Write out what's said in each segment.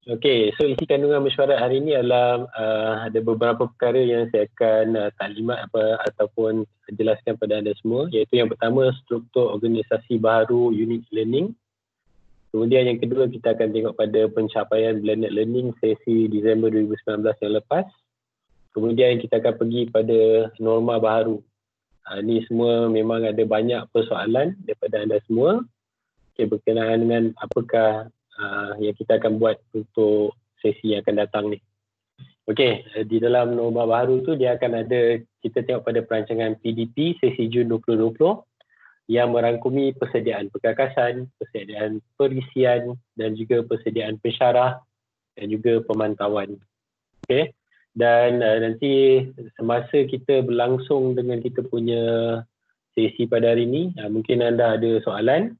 Okey, so isi kandungan mesyuarat hari ini adalah ada beberapa perkara yang saya akan taklimat ataupun jelaskan pada anda semua, iaitu yang pertama struktur organisasi baru unit learning. Kemudian yang kedua kita akan tengok pada pencapaian blended learning sesi Disember 2019 yang lepas. Kemudian kita akan pergi pada norma baru. Ini semua memang ada banyak persoalan daripada anda semua. Okay, berkenaan dengan apakah yang kita akan buat untuk sesi yang akan datang ni. Okey, di dalam norma baru tu dia akan ada, kita tengok pada perancangan PDP sesi Jun 2020 yang merangkumi persediaan perkakasan, persediaan perisian dan juga persediaan pensyarah dan juga pemantauan. Okey. Dan nanti semasa kita berlangsung dengan kita punya sesi pada hari ini, mungkin anda ada soalan.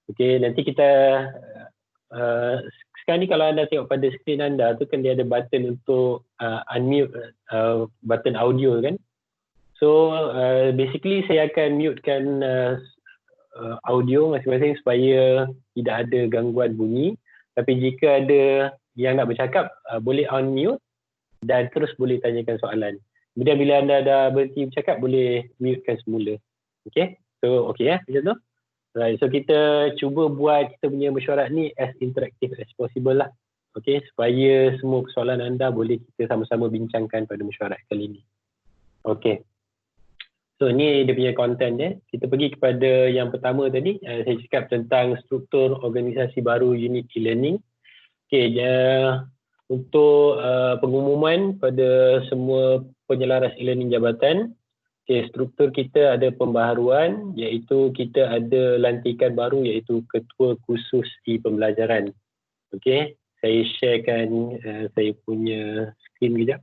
Okey, nanti kita sekarang ni kalau anda tengok pada skrin anda tu kan dia ada button untuk unmute button audio kan. So basically saya akan mutekan audio masing-masing supaya tidak ada gangguan bunyi. Tapi jika ada yang nak bercakap boleh unmute dan terus boleh tanyakan soalan. Kemudian bila anda dah berhenti bercakap boleh mutekan semula. Okay, so okay macam tu. Right, so kita cuba buat kita punya mesyuarat ni as interactive as possible lah. Okay, supaya semua persoalan anda boleh kita sama-sama bincangkan pada mesyuarat kali ni. Okay. So ni dia punya content dia. Kita pergi kepada yang pertama tadi. Saya cakap tentang struktur organisasi baru unit e-learning. Okay, untuk pengumuman pada semua penyelaras e-learning jabatan. Okay, struktur kita ada pembaharuan, iaitu kita ada lantikan baru iaitu Ketua Khusus E-Pembelajaran. Okay, saya sharekan saya punya skrin kejap.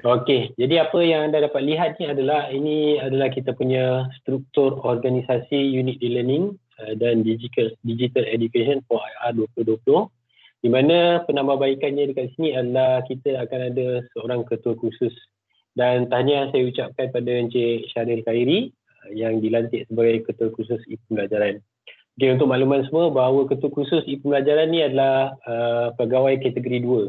Okey, jadi apa yang anda dapat lihat ni adalah kita punya struktur organisasi unit e-learning dan digital education for IR 2020, di mana penambahbaikannya dekat sini adalah kita akan ada seorang ketua khusus, dan tahniah saya ucapkan pada Encik Syaril Khairi yang dilantik sebagai ketua khusus e-pembelajaran. Okay, untuk makluman semua bahawa ketua khusus e-pembelajaran ni adalah pegawai kategori 2.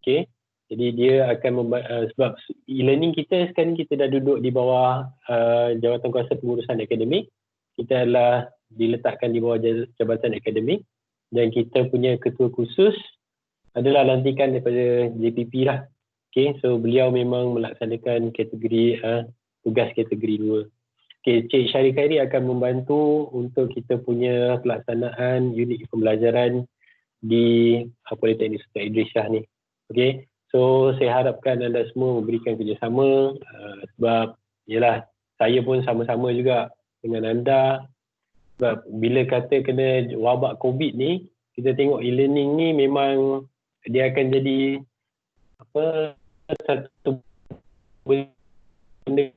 Okay. Jadi dia akan sebab e-learning kita sekarang kita dah duduk di bawah jawatan kuasa pengurusan akademik. Kita adalah diletakkan di bawah jabatan akademik dan kita punya ketua khusus adalah lantikan daripada JPP lah. Okay, so beliau memang melaksanakan kategori tugas kategori 2. Okay, Cik Syaril Khairi akan membantu untuk kita punya pelaksanaan unit pembelajaran di Politeknik Sultan Idris Shah ni. Okay. So saya harapkan anda semua memberikan kerjasama sebab yalah saya pun sama-sama juga dengan anda, sebab bila kata kena wabak COVID ni, kita tengok e-learning ni memang dia akan jadi satu benda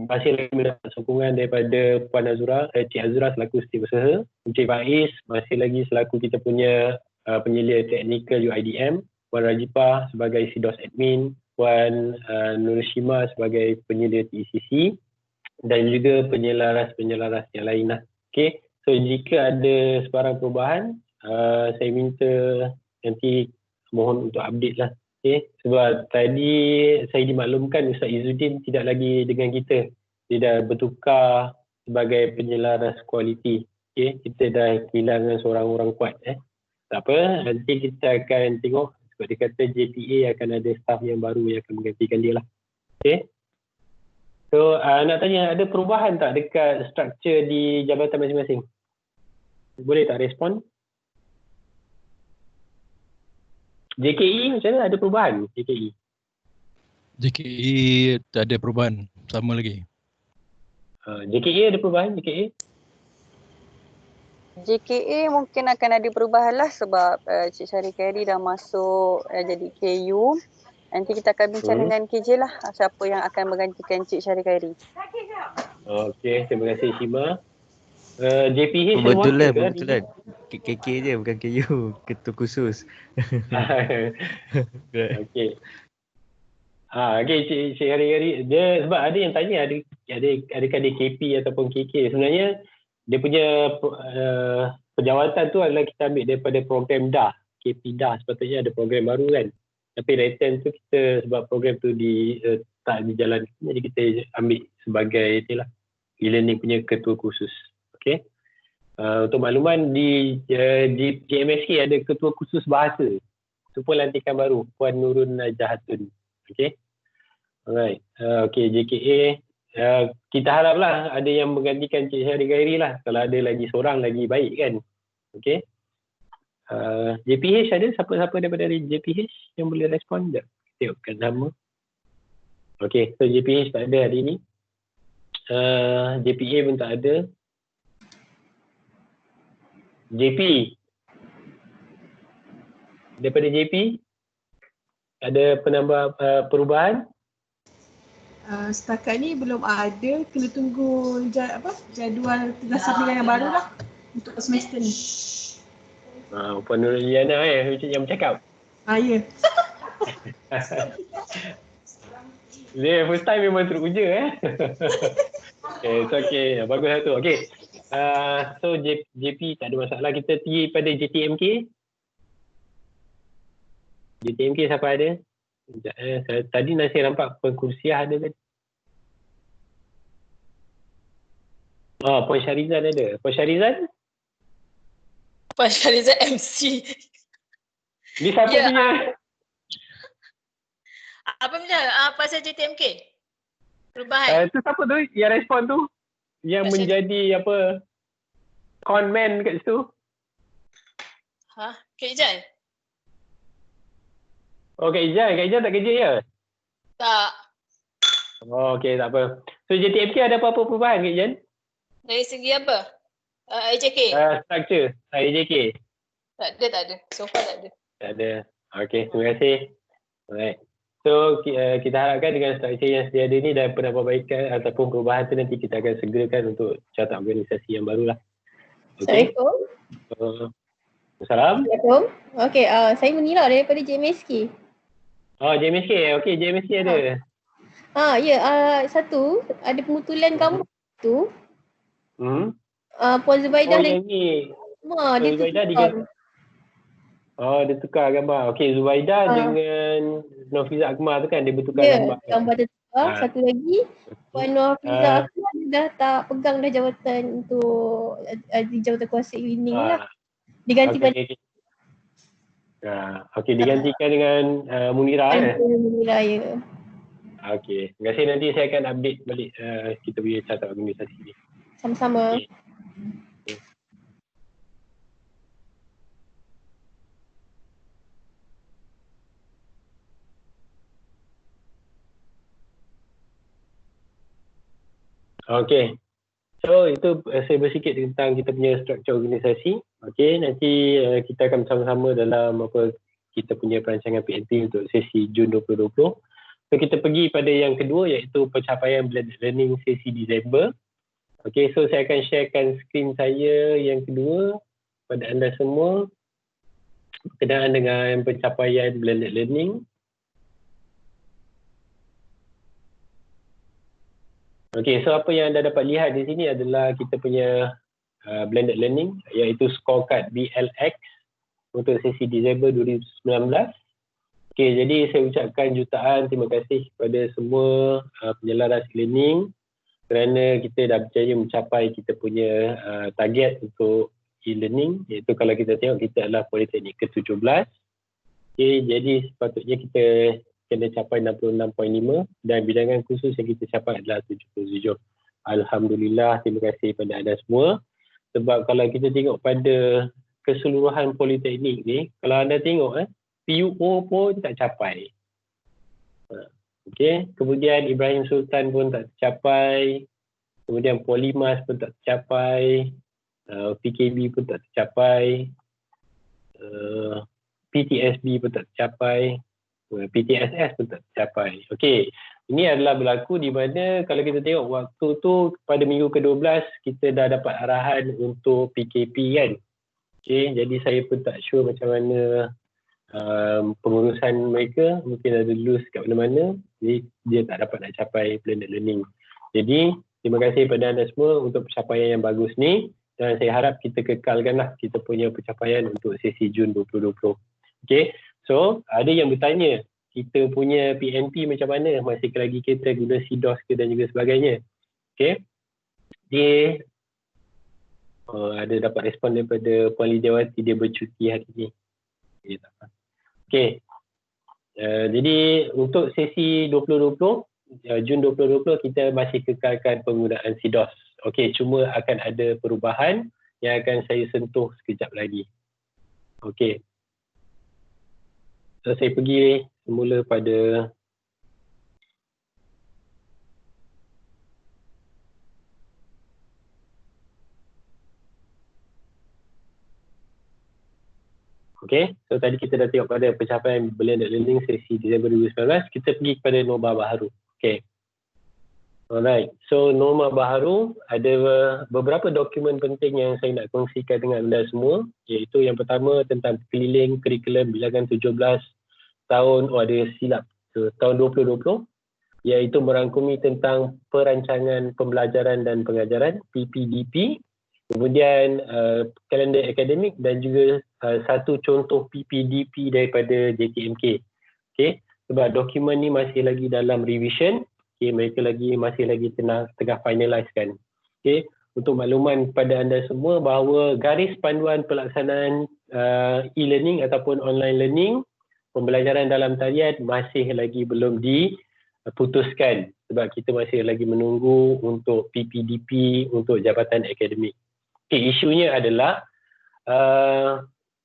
masih lagi mendapat sokongan daripada Puan Azura, Cik Azura selaku setiausaha, Encik Faiz masih lagi selaku kita punya penyelia teknikal UIDM, Puan Rajipah sebagai SIDOS admin, Puan Nurishima sebagai penyelia TECC dan juga penyelaras-penyelaras yang lain lah. Okay, so jika ada sebarang perubahan, saya minta nanti mohon untuk update lah. Okay, sebab tadi saya dimaklumkan Ustaz Izzuddin tidak lagi dengan kita. Dia dah bertukar sebagai penyelaras kualiti. Okay, kita dah kehilangan seorang orang kuat. Tak apa, nanti kita akan tengok. Sebab dia kata JPA akan ada staff yang baru yang akan menggantikan dia lah. Okay. So nak tanya, ada perubahan tak dekat struktur di jabatan masing-masing? Boleh tak respon? JKE macam mana, ada perubahan JKE? JKE tak ada perubahan, sama lagi. JKE ada perubahan JKE? JKA mungkin akan ada perubahan lah sebab Cik Syaril Khairi dah masuk jadi KU. Nanti kita akan bincang dengan KJ lah siapa yang akan menggantikan Cik Syahri Khairi. Okey, terima kasih Shima. JPH Betul lah, ke betul lah. KK je bukan KU, ketua khusus. Okey. Okey Cik Hari-Hari dia sebab ada yang tanya adakah dia KP ataupun KK. Sebenarnya dia punya penjawatan tu adalah kita ambil daripada program DAH. KP DAH sepatutnya ada program baru kan. Tapi return tu kita sebab program tu tak dijalankan, jadi kita ambil sebagai itulah e-learning punya ketua khusus. Okey. Untuk makluman di JMSK ada ketua khusus bahasa. Itu pun lantikan baru, Puan Nurun Jahatun. Okey. Alright. Okey, JKA kita haraplah ada yang menggantikan Cik Syahri Khairi lah. Kalau ada lagi seorang lagi baik kan. Okey. JPH ada siapa-siapa daripada JPH yang boleh respon tak? Tengokkan nama. Okey, so JPH tak ada hari ni. JPA pun tak ada. JP. Daripada JP ada penambah perubahan? Setakat ni belum ada, kena tunggu jadual tugas sampingan yang baru lah untuk semester ni. Puan Nurliana yang bercakap? Ya. Dia first time memang teruja Okay, bagus lah tu. Okay. So JP tak ada masalah, kita pergi pada JTMK. JTMK siapa ada? Tadi nasi nampak pengkursiah ada kan? Puan Syarizan ada. Puan Syarizan? Puan Syarizan MC. Ni siapa punya? Apa punya? Pasal JTMK? Perubahan? Tu siapa tu yang respon tu? Yang Pasal menjadi apa? Conman kat situ? Kak Ijal? Kak Ijal tak kerja ya? Tak. Okay, tak apa. So JTMK ada apa-apa perubahan Kak Ijal? Dari segi apa? AJK? Structure AJK? Tak ada. So far tak ada. Tak ada. Okay, terima kasih. Alright. So kita harapkan dengan struktur yang sedia ada ni dan penambahbaikan ataupun perubahan tu nanti kita akan segerakan untuk carta organisasi yang baru lah. Okay. Assalamualaikum. Assalamualaikum. Okey, saya Munira daripada JMSK. JMSK. Okey, JMSK ada. Satu ada pemutulan gambar tu. Puan Zubaidah yang ni. dia Zubaidah tukar. Dia tukar gambar. Okey, Zubaidah dengan Nofiza Akmal tu kan dia bertukar gambar. Gambar dia tukar. Satu lagi Puan Nofiza Akmal dah tak pegang dah jawatan untuk di jawatan kuasa e-learning lah. Digantikan. Okey, digantikan dengan Munira kan? Munira, ya. Okey, terima kasih. Nanti saya akan update balik kita punya carta organisasi ni. Sama-sama. Okey. So itu saya bersikit tentang kita punya struktur organisasi. Okey, nanti kita akan bersama-sama dalam kita punya perancangan PNP untuk sesi Jun 2020. So kita pergi pada yang kedua iaitu pencapaian blended learning sesi Disember. Okey, so saya akan sharekan skrin saya yang kedua pada anda semua berkenaan dengan pencapaian blended learning. Okey, so apa yang anda dapat lihat di sini adalah kita punya blended learning iaitu scorecard BLX untuk sesi Disember 2019. Okey, jadi saya ucapkan jutaan terima kasih kepada semua penyelaras e-learning kerana kita dah berjaya mencapai kita punya target untuk e-learning iaitu kalau kita tengok kita adalah Politeknik ke-17. Okey, jadi sepatutnya kita kena capai 66.5 dan bidangan khusus yang kita capai adalah 77. Alhamdulillah, terima kasih kepada anda semua. Sebab kalau kita tengok pada keseluruhan politeknik ni, kalau anda tengok PUO pun tak capai. Okey, kemudian Ibrahim Sultan pun tak tercapai. Kemudian Polimas pun tak tercapai. PKB pun tak tercapai. PTSB pun tak tercapai. PTSS pun tak tercapai. Okey, ini adalah berlaku di mana kalau kita tengok waktu tu pada minggu ke-12 kita dah dapat arahan untuk PKP kan. Okey, jadi saya pun tak sure macam mana pengurusan mereka, mungkin ada loose kat mana-mana, jadi dia tak dapat nak capai blended learning. Jadi terima kasih kepada anda semua untuk pencapaian yang bagus ni, dan saya harap kita kekalkanlah kita punya pencapaian untuk sesi Jun 2020. Okay, so ada yang bertanya kita punya PNP macam mana, masih lagi kita guna CDOS ke dan juga sebagainya. Okay, dia ada dapat respon daripada Puan Lidiawati, dia bercuti hari ni. Okay, jadi untuk sesi 2020, Jun 2020 kita masih kekalkan penggunaan CDOS. Okey, cuma akan ada perubahan yang akan saya sentuh sekejap lagi. Okey. So, saya pergi semula pada okey, so tadi kita dah tengok pada pencapaian blended learning sesi Disember 2019, kita pergi kepada norma baharu. Okey. Alright, so norma baharu ada beberapa dokumen penting yang saya nak kongsikan dengan anda semua, iaitu yang pertama tentang keliling kurikulum bilangan 17 tahun, ada silap, tahun 2020, iaitu merangkumi tentang perancangan pembelajaran dan pengajaran PPDP, kemudian kalender akademik dan juga satu contoh PPDP daripada JTMK. Okay, sebab dokumen ni masih lagi dalam revision. Okay, mereka masih lagi tengah finalizekan. Okay, untuk makluman kepada anda semua bahawa garis panduan pelaksanaan e-learning ataupun online learning, pembelajaran dalam talian masih lagi belum diputuskan sebab kita masih lagi menunggu untuk PPDP untuk jabatan akademik. Okay, isunya adalah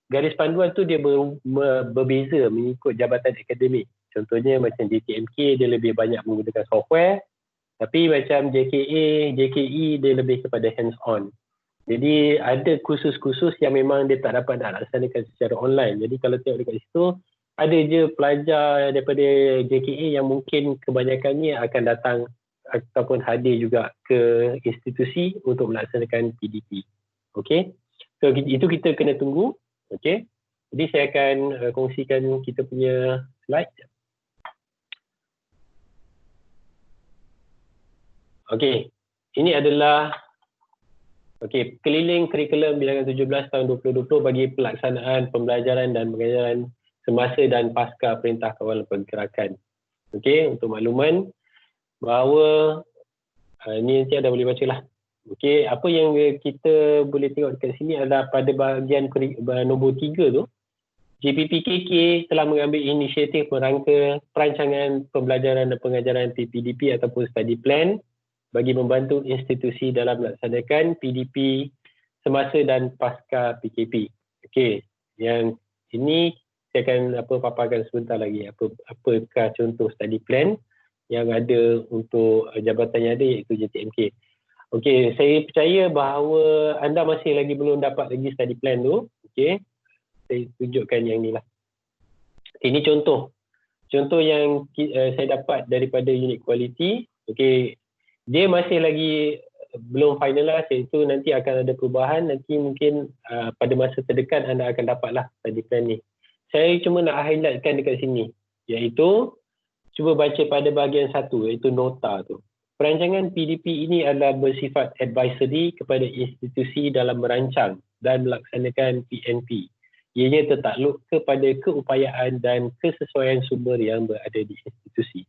garis panduan tu dia berbeza mengikut jabatan akademik. Contohnya macam JTMK dia lebih banyak menggunakan software, tapi macam JKA, JKE dia lebih kepada hands-on. Jadi ada kursus-kursus yang memang dia tak dapat nak laksanakan secara online. Jadi kalau tengok dekat situ, ada je pelajar daripada JKA yang mungkin kebanyakannya akan datang ataupun hadir juga ke institusi untuk melaksanakan PDP. Okey, so itu kita kena tunggu. Okey, jadi saya akan kongsikan kita punya slide. Okey, ini adalah keliling kurikulum bilangan 17 tahun 2020 bagi pelaksanaan pembelajaran dan pengajaran semasa dan pasca Perintah Kawalan Pergerakan. Okey, untuk makluman bahawa ini nanti anda boleh bacalah. Okey, apa yang kita boleh tengok dekat sini adalah pada bahagian nombor 3 tu, JPPKK telah mengambil inisiatif merangka perancangan pembelajaran dan pengajaran PPDP ataupun study plan bagi membantu institusi dalam melaksanakan PDP semasa dan pasca PKP. Okey, yang ini saya akan paparkan sebentar lagi apakah contoh study plan yang ada untuk jabatan yang ada, iaitu JTMK. Okey, saya percaya bahawa anda masih lagi belum dapat lagi study plan tu. Okey, saya tunjukkan yang ni lah. Ini contoh yang saya dapat daripada unit quality. Okey, dia masih lagi belum finalize, iaitu nanti akan ada perubahan. Nanti mungkin pada masa terdekat anda akan dapatlah study plan ni. Saya cuma nak highlightkan dekat sini, iaitu cuba baca pada bahagian 1, iaitu nota tu. Perancangan PDP ini adalah bersifat advisory kepada institusi dalam merancang dan melaksanakan PNP. Ianya tertakluk kepada keupayaan dan kesesuaian sumber yang berada di institusi.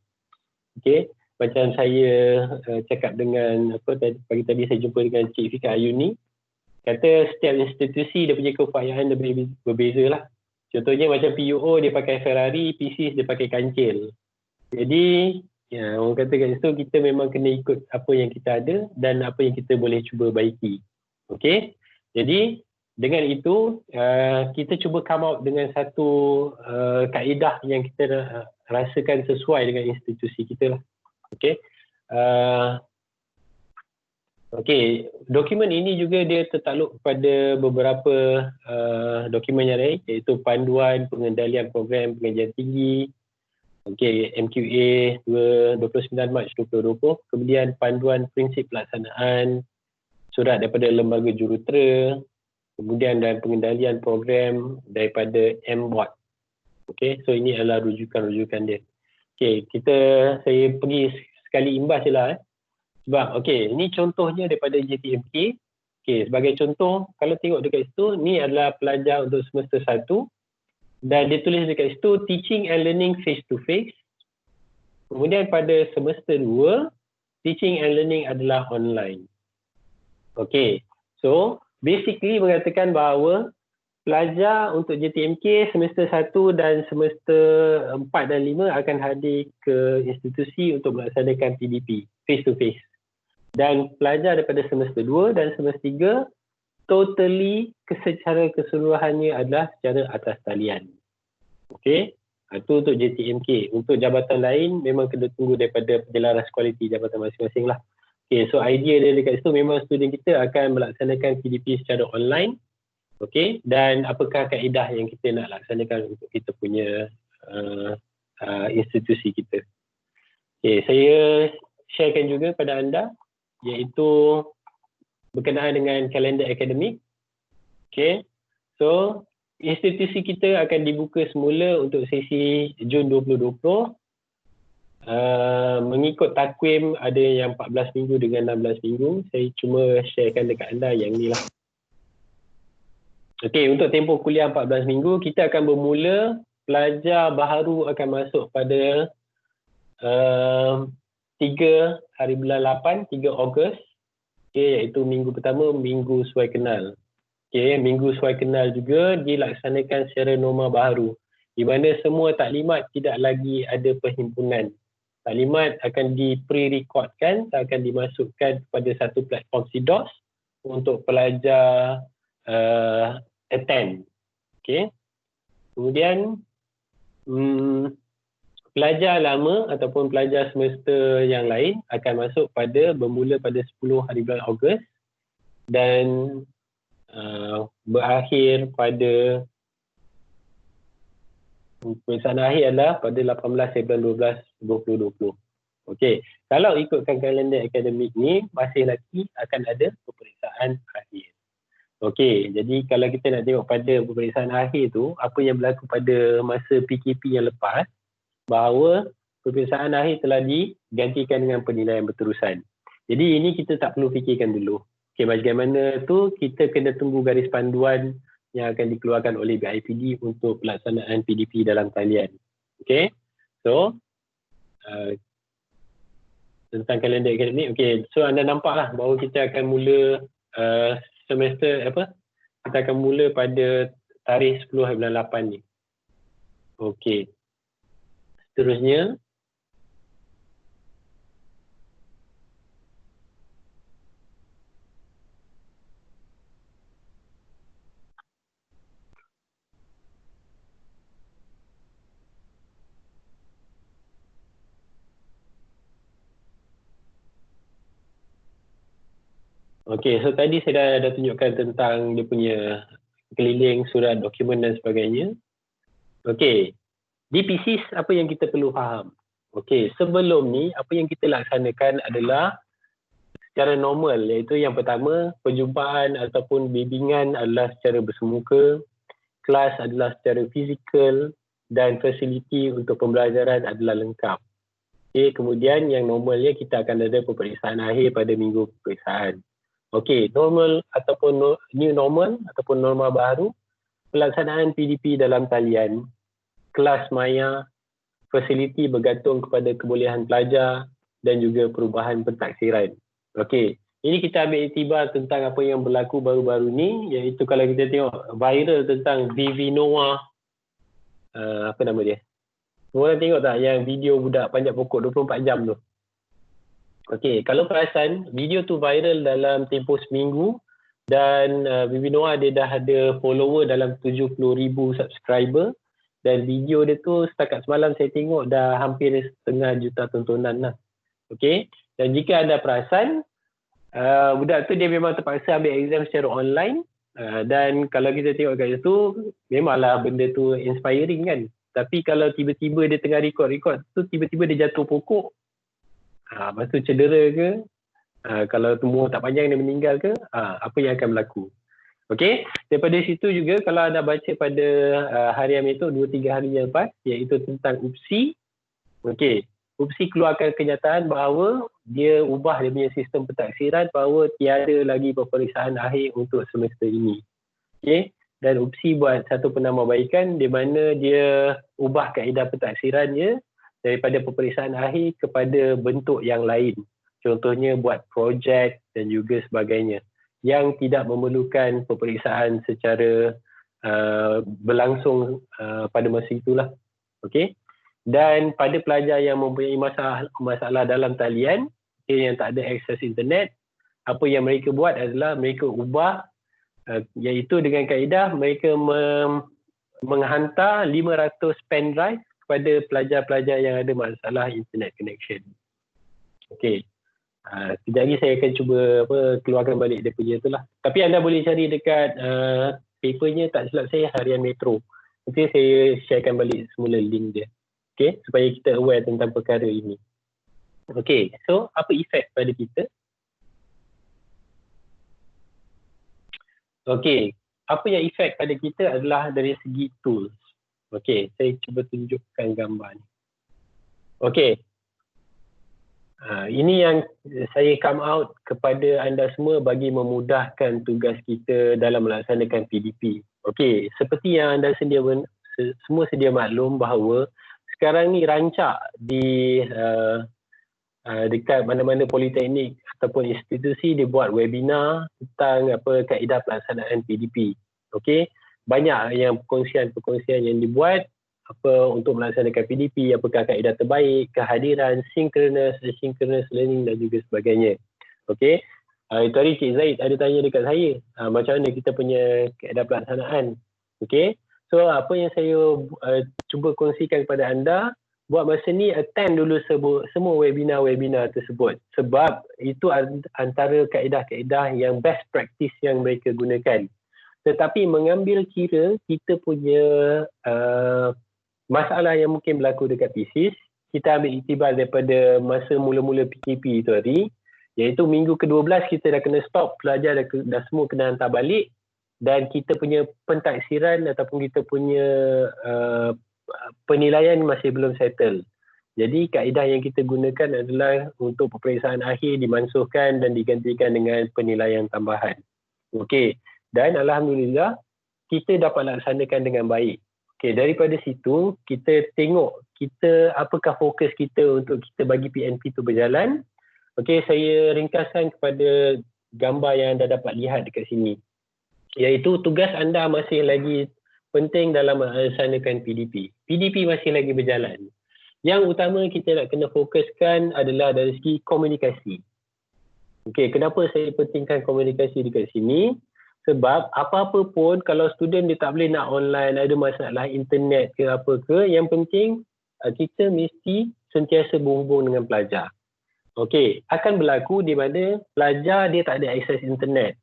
Okey, macam saya cakap dengan pagi tadi saya jumpa dengan Cik Fika Ayuni, kata setiap institusi dia punya keupayaan lebih berbeza lah. Contohnya macam PUO dia pakai Ferrari, PCS dia pakai kancil. Jadi orang kata kat situ kita memang kena ikut apa yang kita ada dan apa yang kita boleh cuba baiki. Okey, jadi dengan itu kita cuba come out dengan satu kaedah yang kita rasakan sesuai dengan institusi kita lah. Okey, okey, dokumen ini juga dia tertakluk kepada beberapa dokumen yang lain, iaitu panduan pengendalian program pengajian tinggi, Okey, MQA 29 Mac 2020. Kemudian panduan prinsip pelaksanaan surat daripada lembaga jurutera. Kemudian dan pengendalian program daripada MBOT. Okey, so ini adalah rujukan-rujukan dia. Okey, saya pergi sekali imbas je lah. Sebab okey, ini contohnya daripada JTMK. Okey, sebagai contoh, kalau tengok dekat situ, ni adalah pelajar untuk semester 1 dan dia tulis dekat situ teaching and learning face to face. Kemudian pada semester 2, teaching and learning adalah online. Okey, so basically mengatakan bahawa pelajar untuk JTMK semester 1 dan semester 4 dan 5 akan hadir ke institusi untuk melaksanakan PDP, face to face. Dan pelajar daripada semester 2 dan semester 3 totally secara keseluruhannya adalah secara atas talian. Okey, itu untuk JTMK. Untuk jabatan lain memang kena tunggu daripada penjelaras kualiti jabatan masing-masing lah. Okay, so idea dia dekat situ memang student kita akan melaksanakan PDP secara online. Okay, dan apakah kaedah yang kita nak laksanakan untuk kita punya institusi kita. Okay, saya sharekan juga pada anda iaitu berkenaan dengan kalender akademik. Okay, so institusi kita akan dibuka semula untuk sesi Jun 2020. Mengikut takwim ada yang 14 minggu dengan 16 minggu. Saya cuma sharekan dekat anda yang ni lah. Okey, untuk tempoh kuliah 14 minggu, kita akan bermula, pelajar baharu akan masuk pada 3 hari bulan 8, 3 Ogos. Okey, iaitu minggu pertama, minggu suai kenal. Okey, minggu suai kenal juga dilaksanakan secara norma baharu, di mana semua taklimat tidak lagi ada perhimpunan. Taklimat akan di-pre-recordkan, akan dimasukkan kepada satu platform SIDOS untuk pelajar attend. Okay. Kemudian pelajar lama ataupun pelajar semester yang lain akan masuk bermula pada 10 hari bulan Ogos dan berakhir pada pemeriksaan akhir adalah pada 18 bulan 12 2020. Okey, kalau ikutkan kalender akademik ni masih lagi akan ada peperiksaan akhir. Okey, jadi kalau kita nak tengok pada peperiksaan akhir tu, apa yang berlaku pada masa PKP yang lepas, bahawa peperiksaan akhir telah digantikan dengan penilaian berterusan. Jadi ini kita tak perlu fikirkan dulu. Okey, bagaimana tu kita kena tunggu garis panduan yang akan dikeluarkan oleh BIPD untuk pelaksanaan PDP dalam talian. Okey, so tentang kalender akademik. Okey, so anda nampaklah bahawa kita akan mula kita akan mula pada tarikh 10 hari bulan 8 ni. Okey, seterusnya okey, so tadi saya dah tunjukkan tentang dia punya keliling, surat, dokumen dan sebagainya. Okey, di PCS apa yang kita perlu faham? Okey, sebelum ni apa yang kita laksanakan adalah secara normal, iaitu yang pertama, perjumpaan ataupun bimbingan adalah secara bersemuka, kelas adalah secara fizikal dan fasiliti untuk pembelajaran adalah lengkap. Okey, kemudian yang normalnya kita akan ada peperiksaan akhir pada minggu peperiksaan. Okey, normal ataupun new normal ataupun norma baru, pelaksanaan PDP dalam talian, kelas maya, fasiliti bergantung kepada kebolehan pelajar dan juga perubahan pentaksiran. Okey, ini kita ambil iktibar tentang apa yang berlaku baru-baru ni, iaitu kalau kita tengok viral tentang Vivinoa, apa nama dia? Semua orang tengok tak yang video budak panjat pokok 24 jam tu? Okey, kalau perasan, video tu viral dalam tempoh seminggu dan Vivinoa dia dah ada follower dalam 70,000 subscriber dan video dia tu setakat semalam saya tengok dah hampir 500,000 tontonan lah. Okey, dan jika anda perasan, budak tu dia memang terpaksa ambil exam secara online dan kalau kita tengok kat situ, memanglah benda tu inspiring kan. Tapi kalau tiba-tiba dia tengah record tu, tiba-tiba dia jatuh pokok, lepas tu cedera ke, kalau umur tak panjang dia meninggal ke, apa yang akan berlaku. Okey, daripada situ juga kalau anda baca pada harian itu 2-3 hari yang lepas, iaitu tentang UPSI. Okey, UPSI keluarkan kenyataan bahawa dia ubah dia punya sistem pentaksiran bahawa tiada lagi peperiksaan akhir untuk semester ini. Okey, dan UPSI buat satu penambahbaikan di mana dia ubah kaedah pentaksirannya daripada peperiksaan akhir kepada bentuk yang lain. Contohnya buat projek dan juga sebagainya yang tidak memerlukan peperiksaan secara berlangsung pada masa itulah. Okey. Dan pada pelajar yang mempunyai masalah dalam talian, yang tak ada akses internet, apa yang mereka buat adalah mereka ubah, iaitu dengan kaedah mereka menghantar 500 pen drive kepada pelajar-pelajar yang ada masalah internet connection. Okey. Sekejap lagi saya akan cuba keluarkan balik dia punya tu lah. Tapi anda boleh cari dekat papernya, tak silap saya harian Metro. Nanti saya sharekan balik semula link dia. Okay, supaya kita aware tentang perkara ini. Okay, so apa efek pada kita? Okay, apa yang efek pada kita adalah dari segi tools. Okay, saya cuba tunjukkan gambar ni. Okay. Ini yang saya come out kepada anda semua bagi memudahkan tugas kita dalam melaksanakan PDP. Okey, seperti yang anda semua sedia maklum bahawa sekarang ni rancak di dekat mana-mana politeknik ataupun institusi dia buat webinar tentang kaedah pelaksanaan PDP. Okey, banyak yang perkongsian yang dibuat untuk melaksanakan PDP, apakah kaedah terbaik, kehadiran, synchronous, asynchronous learning dan juga sebagainya. Okey. Itu hari Cik Zaid ada tanya dekat saya, macam mana kita punya kaedah pelaksanaan. Okey. So apa yang saya cuba kongsikan kepada anda, buat masa ni attend dulu semua webinar-webinar tersebut. Sebab itu antara kaedah-kaedah yang best practice yang mereka gunakan. Tetapi mengambil kira kita punya masalah yang mungkin berlaku dekat PSIS, kita ambil iktibar daripada masa mula-mula PKP itu hari, iaitu minggu ke-12 kita dah kena stop, pelajar dah semua kena hantar balik dan kita punya pentaksiran ataupun kita punya penilaian masih belum settle. Jadi kaedah yang kita gunakan adalah untuk peperiksaan akhir dimansuhkan dan digantikan dengan penilaian tambahan. Okey, dan alhamdulillah kita dapat laksanakan dengan baik. Okey, daripada situ kita tengok apakah fokus kita untuk kita bagi PNP itu berjalan. Okey, saya ringkaskan kepada gambar yang anda dapat lihat dekat sini. Iaitu tugas anda masih lagi penting dalam melaksanakan PDP. PDP masih lagi berjalan. Yang utama kita nak kena fokuskan adalah dari segi komunikasi. Okey, kenapa saya pentingkan komunikasi dekat sini? Sebab apa-apa pun kalau student dia tak boleh nak online, ada masalah internet ke apa ke, yang penting kita mesti sentiasa berhubung dengan pelajar. Okey, akan berlaku di mana pelajar dia tak ada akses internet.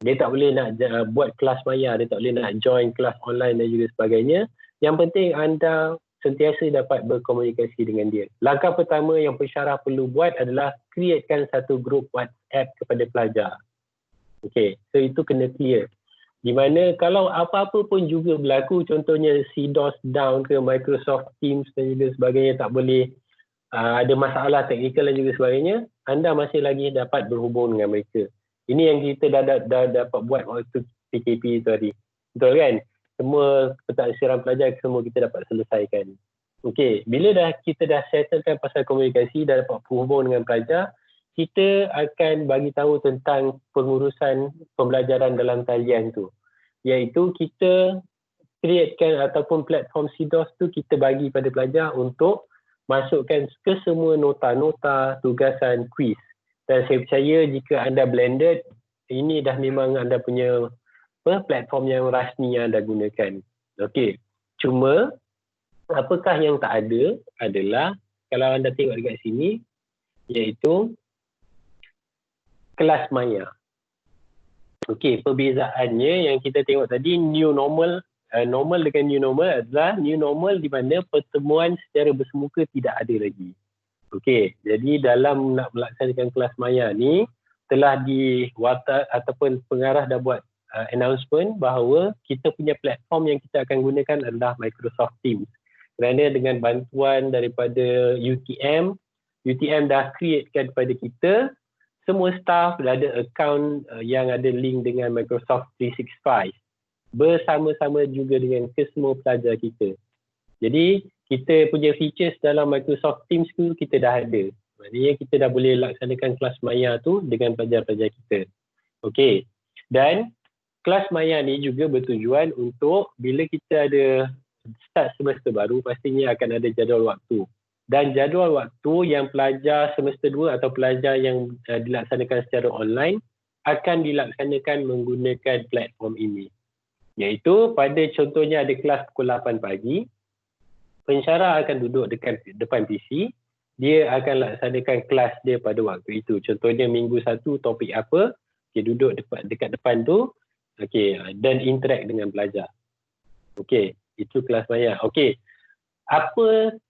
Dia tak boleh nak buat kelas maya, dia tak boleh nak join kelas online dan juga sebagainya. Yang penting anda sentiasa dapat berkomunikasi dengan dia. Langkah pertama yang pensyarah perlu buat adalah createkan satu grup WhatsApp kepada pelajar. Okey, so itu kena clear. Di mana kalau apa-apa pun juga berlaku, contohnya CDOS down ke, Microsoft Teams dan juga sebagainya tak boleh, ada masalah teknikal dan juga sebagainya, anda masih lagi dapat berhubung dengan mereka. Ini yang kita dah dapat buat waktu PKP itu tadi. Betul kan? Semua pentaksiran pelajar semua kita dapat selesaikan. Okey, bila kita dah settlekan pasal komunikasi, dah dapat berhubung dengan pelajar, kita akan bagi tahu tentang pengurusan pembelajaran dalam talian tu. Iaitu kita createkan ataupun platform CDOS tu kita bagi pada pelajar untuk masukkan ke semua nota-nota, tugasan, quiz. Dan saya percaya jika anda blended, ini dah memang anda punya platform yang rasmi yang anda gunakan. Okey. Cuma apakah yang tak ada adalah kalau anda tengok dekat sini, iaitu kelas maya. Okey, perbezaannya yang kita tengok tadi, new normal normal dengan new normal adalah new normal di mana pertemuan secara bersemuka tidak ada lagi. Okey, jadi dalam nak melaksanakan kelas maya ni telah diwatak ataupun pengarah dah buat announcement bahawa kita punya platform yang kita akan gunakan adalah Microsoft Teams. Kerana dengan bantuan daripada UTM dah createkan kepada kita, semua staff dah ada account yang ada link dengan Microsoft 365 bersama-sama juga dengan kesemua pelajar kita. Jadi kita punya features dalam Microsoft Teams tu kita dah ada. Maknanya kita dah boleh laksanakan kelas maya tu dengan pelajar-pelajar kita. Okey. Dan kelas maya ni juga bertujuan untuk bila kita ada start semester baru, pastinya akan ada jadual waktu. Dan jadual waktu yang pelajar semester 2 atau pelajar yang dilaksanakan secara online akan dilaksanakan menggunakan platform ini. Iaitu pada contohnya ada kelas pukul 8 pagi, pensyarah akan duduk depan PC, dia akan laksanakan kelas dia pada waktu itu. Contohnya minggu 1 topik apa, dia duduk dekat depan tu, okey, dan interact dengan pelajar. Okey, itu kelas maya. Okey,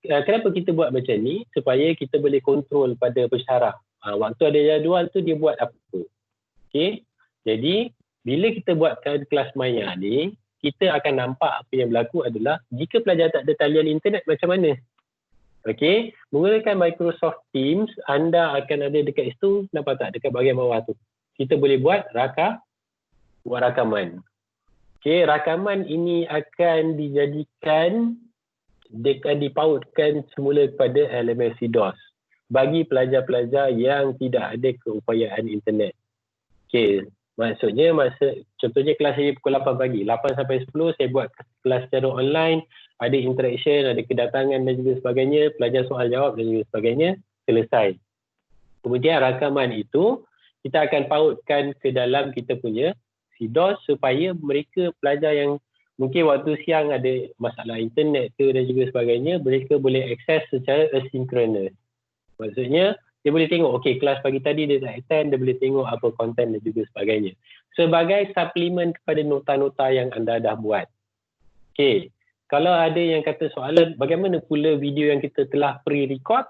kenapa kita buat macam ni? Supaya kita boleh kontrol pada pensyarah. Waktu ada jadual tu dia buat apa. Okey, jadi bila kita buatkan kelas maya ni, kita akan nampak apa yang berlaku adalah jika pelajar tak ada talian internet macam mana? Okey, menggunakan Microsoft Teams, anda akan ada dekat situ, nampak tak dekat bahagian bawah tu? Kita boleh buat rakaman. Okey, rakaman ini akan dipautkan semula kepada LMS CDOS bagi pelajar-pelajar yang tidak ada keupayaan internet. Okey, maksudnya contohnya kelas saya pukul 8 pagi, 8 sampai 10 saya buat kelas secara online, ada interaction, ada kedatangan dan juga sebagainya, pelajar soal jawab dan juga sebagainya, selesai. Kemudian rakaman itu kita akan pautkan ke dalam kita punya CDOS supaya mereka pelajar yang mungkin waktu siang ada masalah internet ke dan juga sebagainya, mereka boleh akses secara asynchronous. Maksudnya dia boleh tengok, okey, kelas pagi tadi dia tak attend, dia boleh tengok apa konten dan juga sebagainya. Sebagai suplemen kepada nota-nota yang anda dah buat. Okey, kalau ada yang kata soalan, bagaimana pula video yang kita telah pre-record?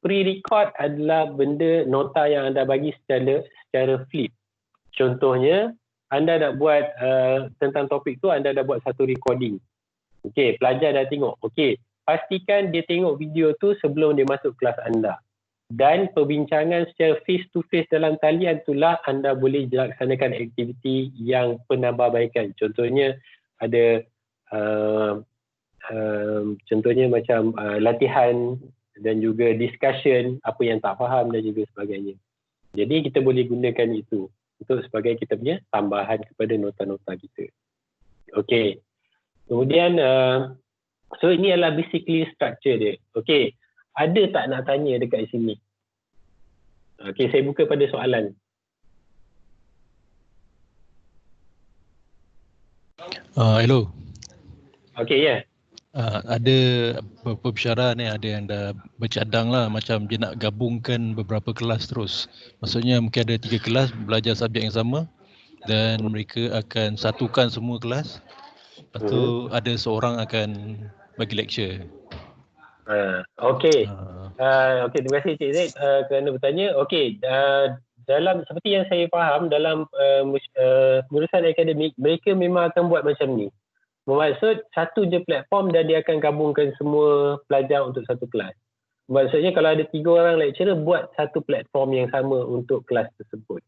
Pre-record adalah benda nota yang anda bagi secara flip. Contohnya, anda nak buat tentang topik tu, anda dah buat satu recording. Okey, pelajar dah tengok. Okey, pastikan dia tengok video tu sebelum dia masuk kelas anda. Dan perbincangan secara face to face dalam talian itulah anda boleh laksanakan aktiviti yang penambahbaikan. Contohnya ada contohnya macam latihan dan juga discussion apa yang tak faham dan juga sebagainya. Jadi kita boleh gunakan itu untuk sebagai kita punya tambahan kepada nota-nota kita. Okey. Kemudian so ini adalah basically structure dia. Okey. Ada tak nak tanya dekat sini? Okey, saya buka pada soalan. Hello. Okey, ya. Ada beberapa pensyarah ni, ada yang dah bercadang lah, macam dia nak gabungkan beberapa kelas terus. Maksudnya mungkin ada 3 kelas belajar subjek yang sama dan mereka akan satukan semua kelas. Lepas tu ada seorang akan bagi lecture. Okey. Okey, terima kasih Cik Zaid kerana bertanya. Okey, dalam seperti yang saya faham dalam pengurusan akademik, mereka memang akan buat macam ni. Bermaksud satu je platform dan dia akan gabungkan semua pelajar untuk satu kelas. Maksudnya kalau ada 3 orang lecturer, buat satu platform yang sama untuk kelas tersebut.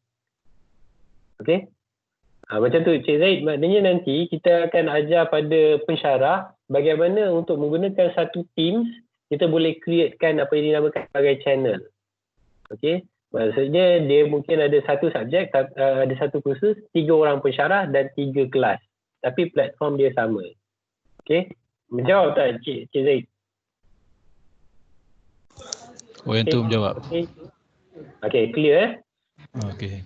Okey? Macam tu Cik Zaid, maknanya nanti kita akan ajar pada pensyarah bagaimana untuk menggunakan satu Teams, kita boleh createkan apa yang dinamakan sebagai channel. Okey? Maksudnya dia mungkin ada satu subjek, ada satu kursus, 3 orang pensyarah dan 3 kelas. Tapi platform dia sama. Okey? Menjawab tak Cik Zaid? Oh, yang tu menjawab. Okey, clear Okey.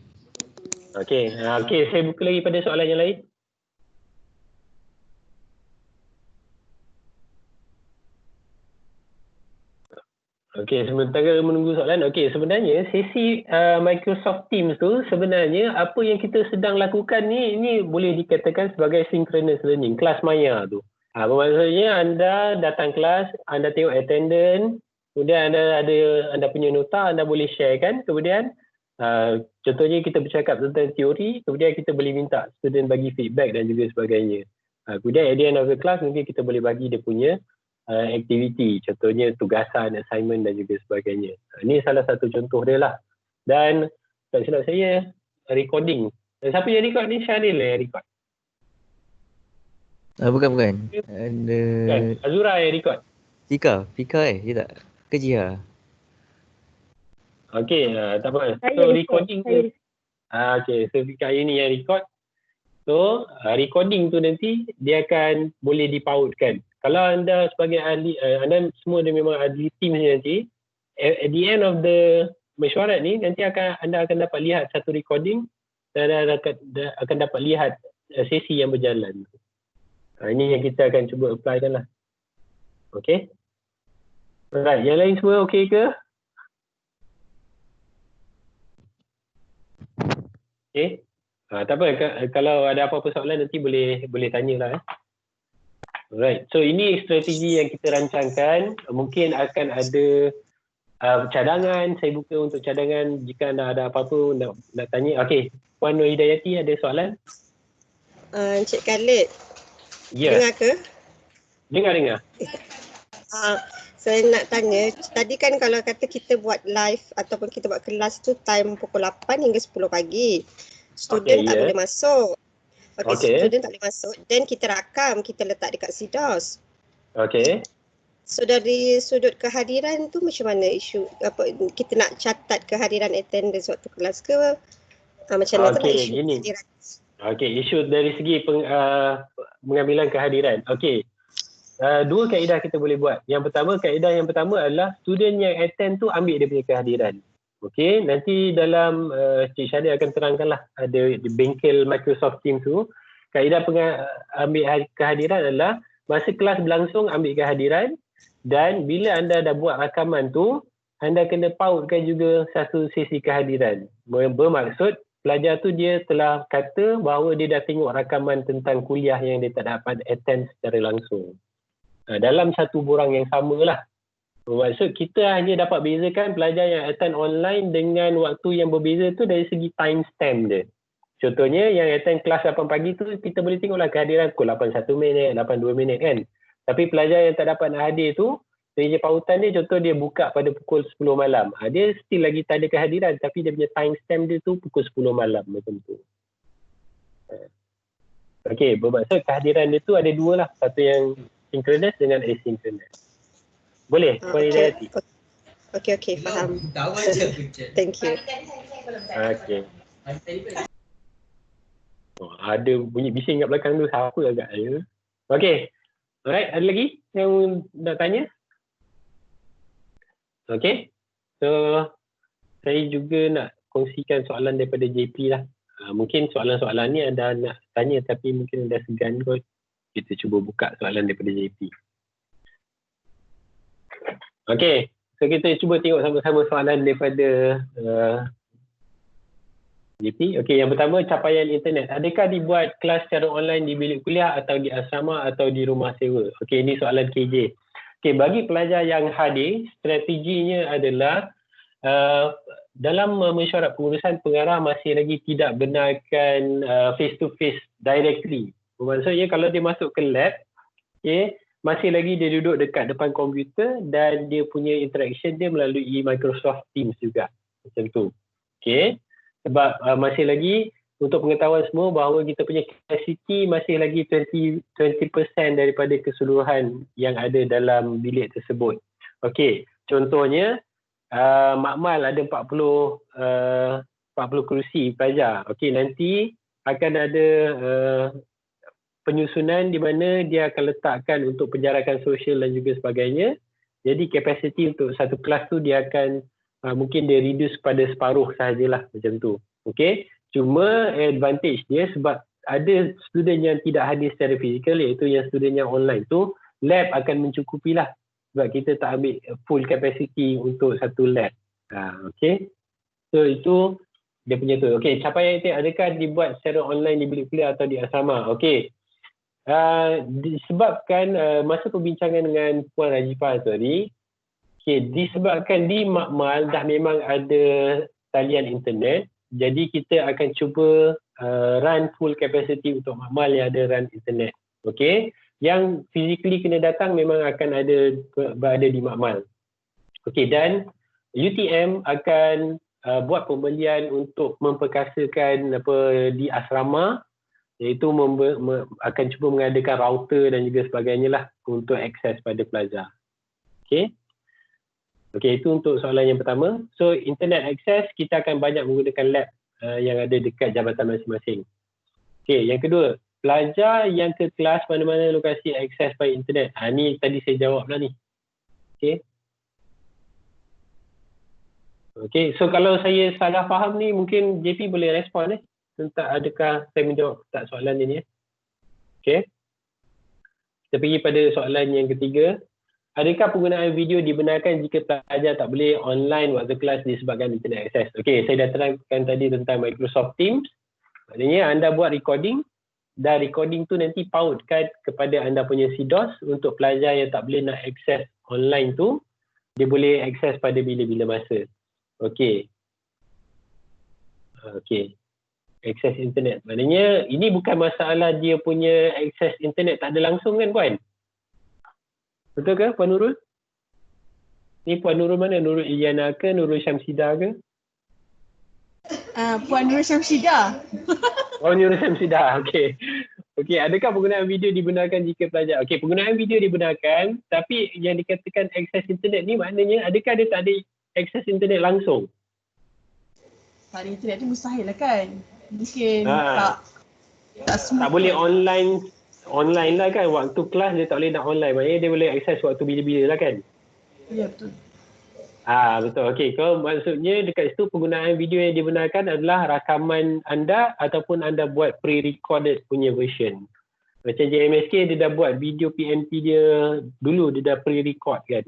Okey, saya buka lagi pada soalan yang lain. Okey, sementara menunggu soalan. Okey, sebenarnya sesi Microsoft Teams tu sebenarnya apa yang kita sedang lakukan ni boleh dikatakan sebagai synchronous learning, kelas maya tu. Maksudnya anda datang kelas, anda tengok attendance, kemudian anda punya nota, anda boleh share kan. Kemudian contohnya kita bercakap tentang teori, kemudian kita boleh minta student bagi feedback dan juga sebagainya. Kemudian at the end of the class mungkin kita boleh bagi dia punya aktiviti, contohnya tugasan, assignment dan juga sebagainya. Ini salah satu contoh dia lah. Dan tak silap saya, recording. Siapa yang record ni? Syaril yang record? Bukan. Kan? Azura yang record? Fika dia tak? Ke Jiha? Okey, tak apa. Saya So record. recording tu. Okey, so Fika ini yang record. So recording tu nanti dia akan boleh dipautkan. Kalau anda sebagai ahli, anda semua dia memang ahli team ni nanti, at the end of the mesyuarat ni, nanti anda akan dapat lihat satu recording dan anda akan dapat lihat sesi yang berjalan. Ini yang kita akan cuba apply kan lah. Okay? Alright, yang lain semua okay ke? Okay? Tak apa, kalau ada apa-apa soalan nanti boleh tanyalah. Alright, so ini strategi yang kita rancangkan. Mungkin akan ada cadangan. Saya buka untuk cadangan jika anda ada apa-apa nak tanya. Okey, Puan Nur Hidayati ada soalan? Encik Khalid, dengar ke? Dengar. Saya nak tanya, tadi kan kalau kata kita buat live ataupun kita buat kelas tu time pukul 8 hingga 10 pagi. Student tak boleh masuk. Student tak boleh masuk. Then kita rakam, kita letak dekat CDOS. So dari sudut kehadiran tu macam mana isu, kita nak catat kehadiran attendance waktu kelas ke? Macam mana tu lah isu kehadiran? Isu dari segi pengambilan kehadiran. Dua kaedah kita boleh buat. Kaedah yang pertama adalah student yang attend tu ambil dia punya kehadiran. Nanti dalam Cik Syahrir akan terangkanlah ada di bengkel Microsoft Teams tu. Kaedah ambil kehadiran adalah masa kelas berlangsung ambil kehadiran, dan bila anda dah buat rakaman tu, anda kena pautkan juga satu sesi kehadiran. Bermaksud pelajar tu dia telah kata bahawa dia dah tengok rakaman tentang kuliah yang dia tak dapat attend secara langsung. Dalam satu borang yang sama lah. Maksud kita hanya dapat bezakan pelajar yang attend online dengan waktu yang berbeza tu dari segi time stamp dia. Contohnya yang attend kelas 8 pagi tu kita boleh tengoklah kehadiran pukul 81 minit, 82 minit kan. Tapi pelajar yang tak dapat nak hadir tu, dari pautan dia contoh dia buka pada pukul 10 malam. Dia still lagi tak ada kehadiran tapi dia punya time stamp dia tu pukul 10 malam macam tu. Bermaksud kehadiran dia tu ada dua lah. Satu yang synchronous dengan asynchronous. Boleh? Okey, faham. Thank you. Ada bunyi bising kat belakang tu, siapa agak ya? Alright, ada lagi yang nak tanya? So saya juga nak kongsikan soalan daripada JP lah. Mungkin soalan-soalan ni anda nak tanya tapi mungkin anda segan kot. Kita cuba buka soalan daripada JP. So kita cuba tengok sama-sama soalan daripada JP. Yang pertama, capaian internet. Adakah dibuat kelas secara online di bilik kuliah atau di asrama atau di rumah sewa? Ini soalan KJ. Bagi pelajar yang hadir, strateginya adalah dalam mesyuarat pengurusan, pengarah masih lagi tidak benarkan face to face directly. Maksudnya kalau dia masuk ke lab, masih lagi dia duduk dekat depan komputer dan dia punya interaction dia melalui Microsoft Teams juga. Macam tu. Sebab masih lagi untuk pengetahuan semua bahawa kita punya capacity masih lagi 20% daripada keseluruhan yang ada dalam bilik tersebut. Contohnya makmal ada 40 kerusi pelajar. Nanti akan ada penyusunan di mana dia akan letakkan untuk penjarakan sosial dan juga sebagainya. Jadi kapasiti untuk satu kelas tu dia akan mungkin dia reduce pada separuh sahajalah macam tu. Cuma advantage dia sebab ada student yang tidak hadir secara fizikal, iaitu yang student yang online tu, lab akan mencukupilah sebab kita tak ambil full capacity untuk satu lab. Okay. So itu dia punya tu. Okay, capaian itu adakah dibuat secara online di bilik kuliah atau di asrama? Okay. Disebabkan masa perbincangan dengan Puan Rajifah tadi, okay, disebabkan di Makmal dah memang ada talian internet, jadi kita akan cuba run full capacity untuk Makmal yang ada run internet. Okay. Yang physically kena datang memang akan berada di Makmal. Okey, dan UTM akan buat pembelian untuk memperkasakan di asrama, iaitu akan cuba mengadakan router dan juga sebagainya lah untuk akses pada pelajar. Okey. Okey, itu untuk soalan yang pertama. So internet access kita akan banyak menggunakan lab yang ada dekat jabatan masing-masing. Okey, yang kedua, pelajar yang ke kelas mana-mana lokasi akses by internet. Ni tadi saya jawab lah ni. Okay. Okay, so kalau saya salah faham ni mungkin JP boleh respon tentang adakah saya menjawab tak soalan ni. Okay. Kita pergi pada soalan yang ketiga. Adakah penggunaan video dibenarkan jika pelajar tak boleh online waktu kelas disebabkan internet akses? Okay, saya dah terangkan tadi tentang Microsoft Teams. Maknanya anda buat recording, dan recording tu nanti pautkan kepada anda punya CDOS untuk pelajar yang tak boleh nak akses online tu, dia boleh akses pada bila-bila masa. Okey. Okey. Akses internet. Maknanya ini bukan masalah dia punya akses internet tak ada langsung kan Puan? Betul ke Puan Nurul? Ni Puan Nurul mana? Nurul Iyana ke? Nurul Syamsidah ke? Puan Nurul Syamsidah. Oh, Nurul Syamsidah. Okey. Okey, adakah penggunaan video dibenarkan jika pelajar? Okey, penggunaan video dibenarkan, tapi yang dikatakan akses internet ni maknanya adakah dia tak ada akses internet langsung? Tak ada internet tu mustahil lah kan? Mungkin tak semua. Tak boleh online lah kan? Waktu kelas dia tak boleh nak online. Maknanya dia boleh akses waktu bila-bila lah kan? Ya, betul. Betul. Okey, kalau maksudnya dekat situ penggunaan video yang dibenarkan adalah rakaman anda ataupun anda buat pre-recorded punya version. Macam JMSK dia dah buat video PNP dia dulu, dia dah pre-record kan.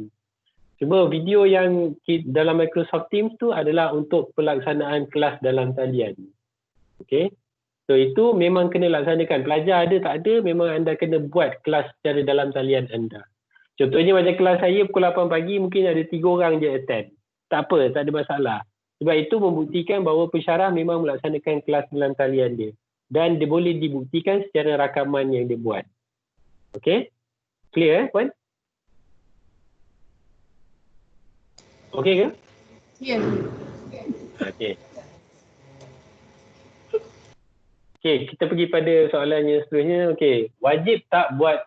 Cuma video yang dalam Microsoft Teams tu adalah untuk pelaksanaan kelas dalam talian. Okey. So itu memang kena laksanakan. Pelajar ada tak ada, memang anda kena buat kelas secara dalam talian anda. Contohnya macam kelas saya pukul 8 pagi mungkin ada 3 orang je attend. Tak apa, tak ada masalah. Sebab itu membuktikan bahawa pensyarah memang melaksanakan kelas dalam talian dia. Dan dia boleh dibuktikan secara rakaman yang dia buat. Okey? Clear Puan? Okey ke? Ya. Okey. Okey, kita pergi pada soalan yang seterusnya. Okey, wajib tak buat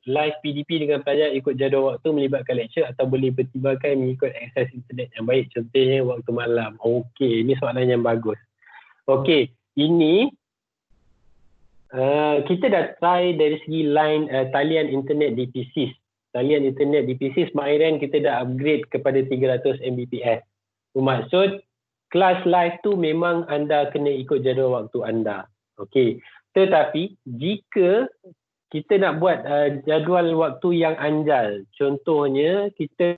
live PDP dengan pelajar ikut jadual waktu melibatkan lecture atau boleh pertimbangkan mengikut akses internet yang baik, contohnya waktu malam? Okey, ini soalan yang bagus. Okey, ini kita dah try dari segi line talian internet di PCs. Talian internet di PCs Myren kita dah upgrade kepada 300 Mbps. Bermaksud kelas live tu memang anda kena ikut jadual waktu anda. Okey, tetapi jika kita nak buat jadual waktu yang anjal. Contohnya kita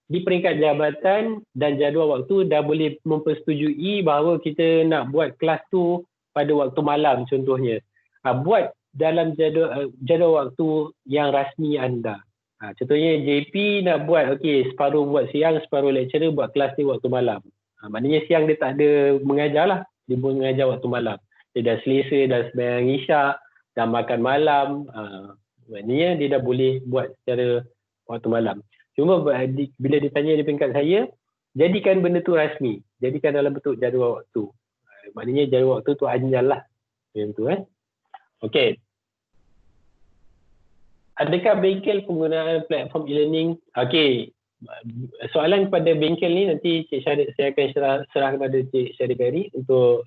di peringkat jabatan dan jadual waktu dah boleh mempersetujui bahawa kita nak buat kelas tu pada waktu malam contohnya. Buat dalam jadual waktu yang rasmi anda. Contohnya JP nak buat, okey, separuh buat siang, separuh lecturer buat kelas ni waktu malam. Maknanya siang dia tak ada mengajar lah. Dia mengajar waktu malam. Dia dah selesa, dah sembahyang isyak, dah makan malam, maknanya dia dah boleh buat secara waktu malam. Cuma bila ditanya di peringkat saya, jadikan benda tu rasmi. Jadikan dalam bentuk jadual waktu. Maknanya jadual waktu tu anjal lah. Macam tu Okey. Adakah bengkel penggunaan platform e-learning? Okey. Soalan kepada bengkel ni nanti Cik Syarif, saya akan serah kepada Cik Syarif Beri untuk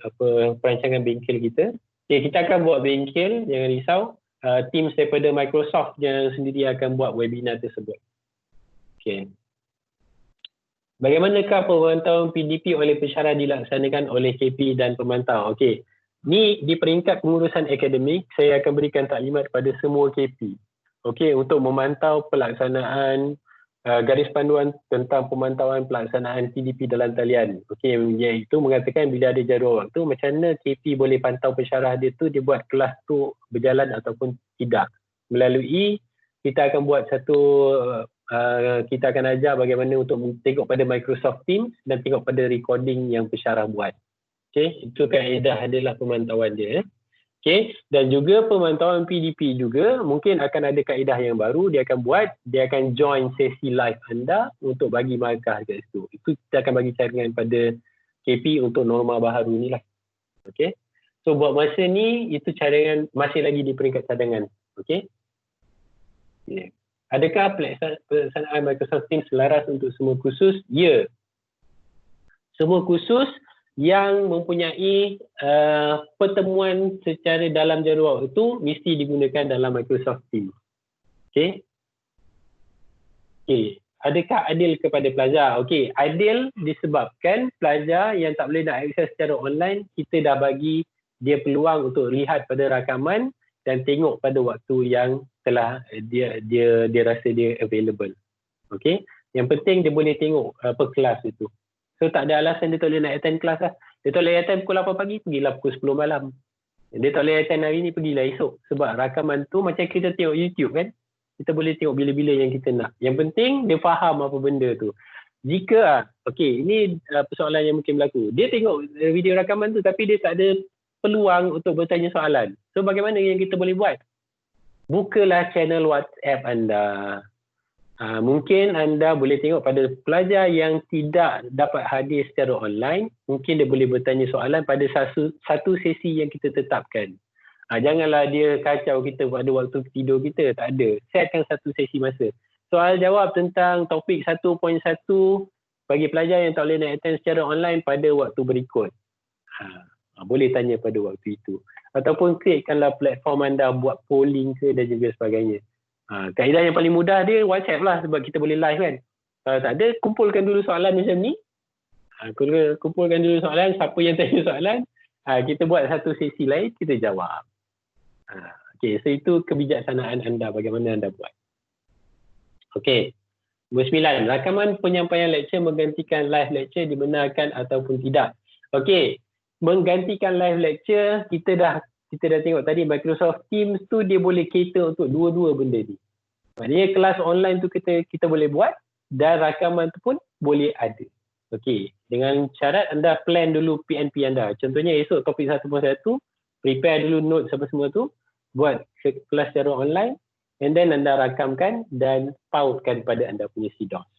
perancangan bengkel kita. Okay, kita akan buat bengkel, jangan risau. Team daripada Microsoft yang sendiri akan buat webinar tersebut. Okay. Bagaimanakah pemantauan PDP oleh pensyarah dilaksanakan oleh KP dan pemantau? Okey. Ni di peringkat pengurusan akademik, saya akan berikan taklimat kepada semua KP. Okey, untuk memantau pelaksanaan garis panduan tentang pemantauan pelaksanaan PDP dalam talian. Okey, iaitu mengatakan bila ada jadual waktu, macam mana KP boleh pantau pensyarah dia tu, dia buat kelas tu berjalan ataupun tidak. Melalui, kita akan buat satu, kita akan ajar bagaimana untuk tengok pada Microsoft Teams dan tengok pada recording yang pensyarah buat. Okey, itu kaedah adalah pemantauan dia. Okay, dan juga pemantauan PDP juga mungkin akan ada kaedah yang baru dia akan buat, dia akan join sesi live anda untuk bagi markah kat situ. Itu kita akan bagi cadangan pada KP untuk norma baharu ni lah. Okay, so buat masa ni itu cadangan masih lagi di peringkat cadangan. Okay, adakah pelaksanaan Microsoft Teams selaras untuk semua kursus? Ya, semua kursus yang mempunyai pertemuan secara dalam jadual itu mesti digunakan dalam Microsoft Teams. Okey. Okey, adakah adil kepada pelajar? Okey, adil disebabkan pelajar yang tak boleh nak akses secara online, kita dah bagi dia peluang untuk lihat pada rakaman dan tengok pada waktu yang telah dia rasa dia available. Okey. Yang penting dia boleh tengok kelas itu. So tak ada alasan dia tak boleh nak attend kelas lah. Dia tak boleh attend pukul 8 pagi, pergilah pukul 10 malam. Dia tak boleh attend hari ni, pergilah esok. Sebab rakaman tu macam kita tengok YouTube kan. Kita boleh tengok bila-bila yang kita nak. Yang penting dia faham apa benda tu. Jika, okey, ini persoalan yang mungkin berlaku. Dia tengok video rakaman tu tapi dia tak ada peluang untuk bertanya soalan. So bagaimana yang kita boleh buat? Bukalah channel WhatsApp anda. Mungkin anda boleh tengok pada pelajar yang tidak dapat hadir secara online, mungkin dia boleh bertanya soalan pada satu sesi yang kita tetapkan. Janganlah dia kacau kita pada waktu tidur kita, tak ada. Setkan satu sesi masa. Soal jawab tentang topik 1.1 bagi pelajar yang tak boleh nak attend secara online pada waktu berikut. Boleh tanya pada waktu itu. Ataupun createkanlah platform anda, buat polling ke dan juga sebagainya. Kaedah yang paling mudah dia WhatsApp lah sebab kita boleh live kan. Kalau tak ada, kumpulkan dulu soalan macam ni. Kumpulkan dulu soalan, siapa yang tanya soalan, kita buat satu sesi lain, kita jawab. Okay, so itu kebijaksanaan anda, bagaimana anda buat. Okay, nombor 9, rakaman penyampaian lecture menggantikan live lecture dibenarkan ataupun tidak. Okay, menggantikan live lecture, kita dah tengok tadi Microsoft Teams tu dia boleh cater untuk dua-dua benda ni. Maknanya kelas online tu kita boleh buat dan rakaman tu pun boleh ada. Okey, dengan syarat anda plan dulu PNP anda. Contohnya esok topik 1.1, prepare dulu notes apa semua tu, buat kelas secara online and then anda rakamkan dan pautkan pada anda punya CDOS.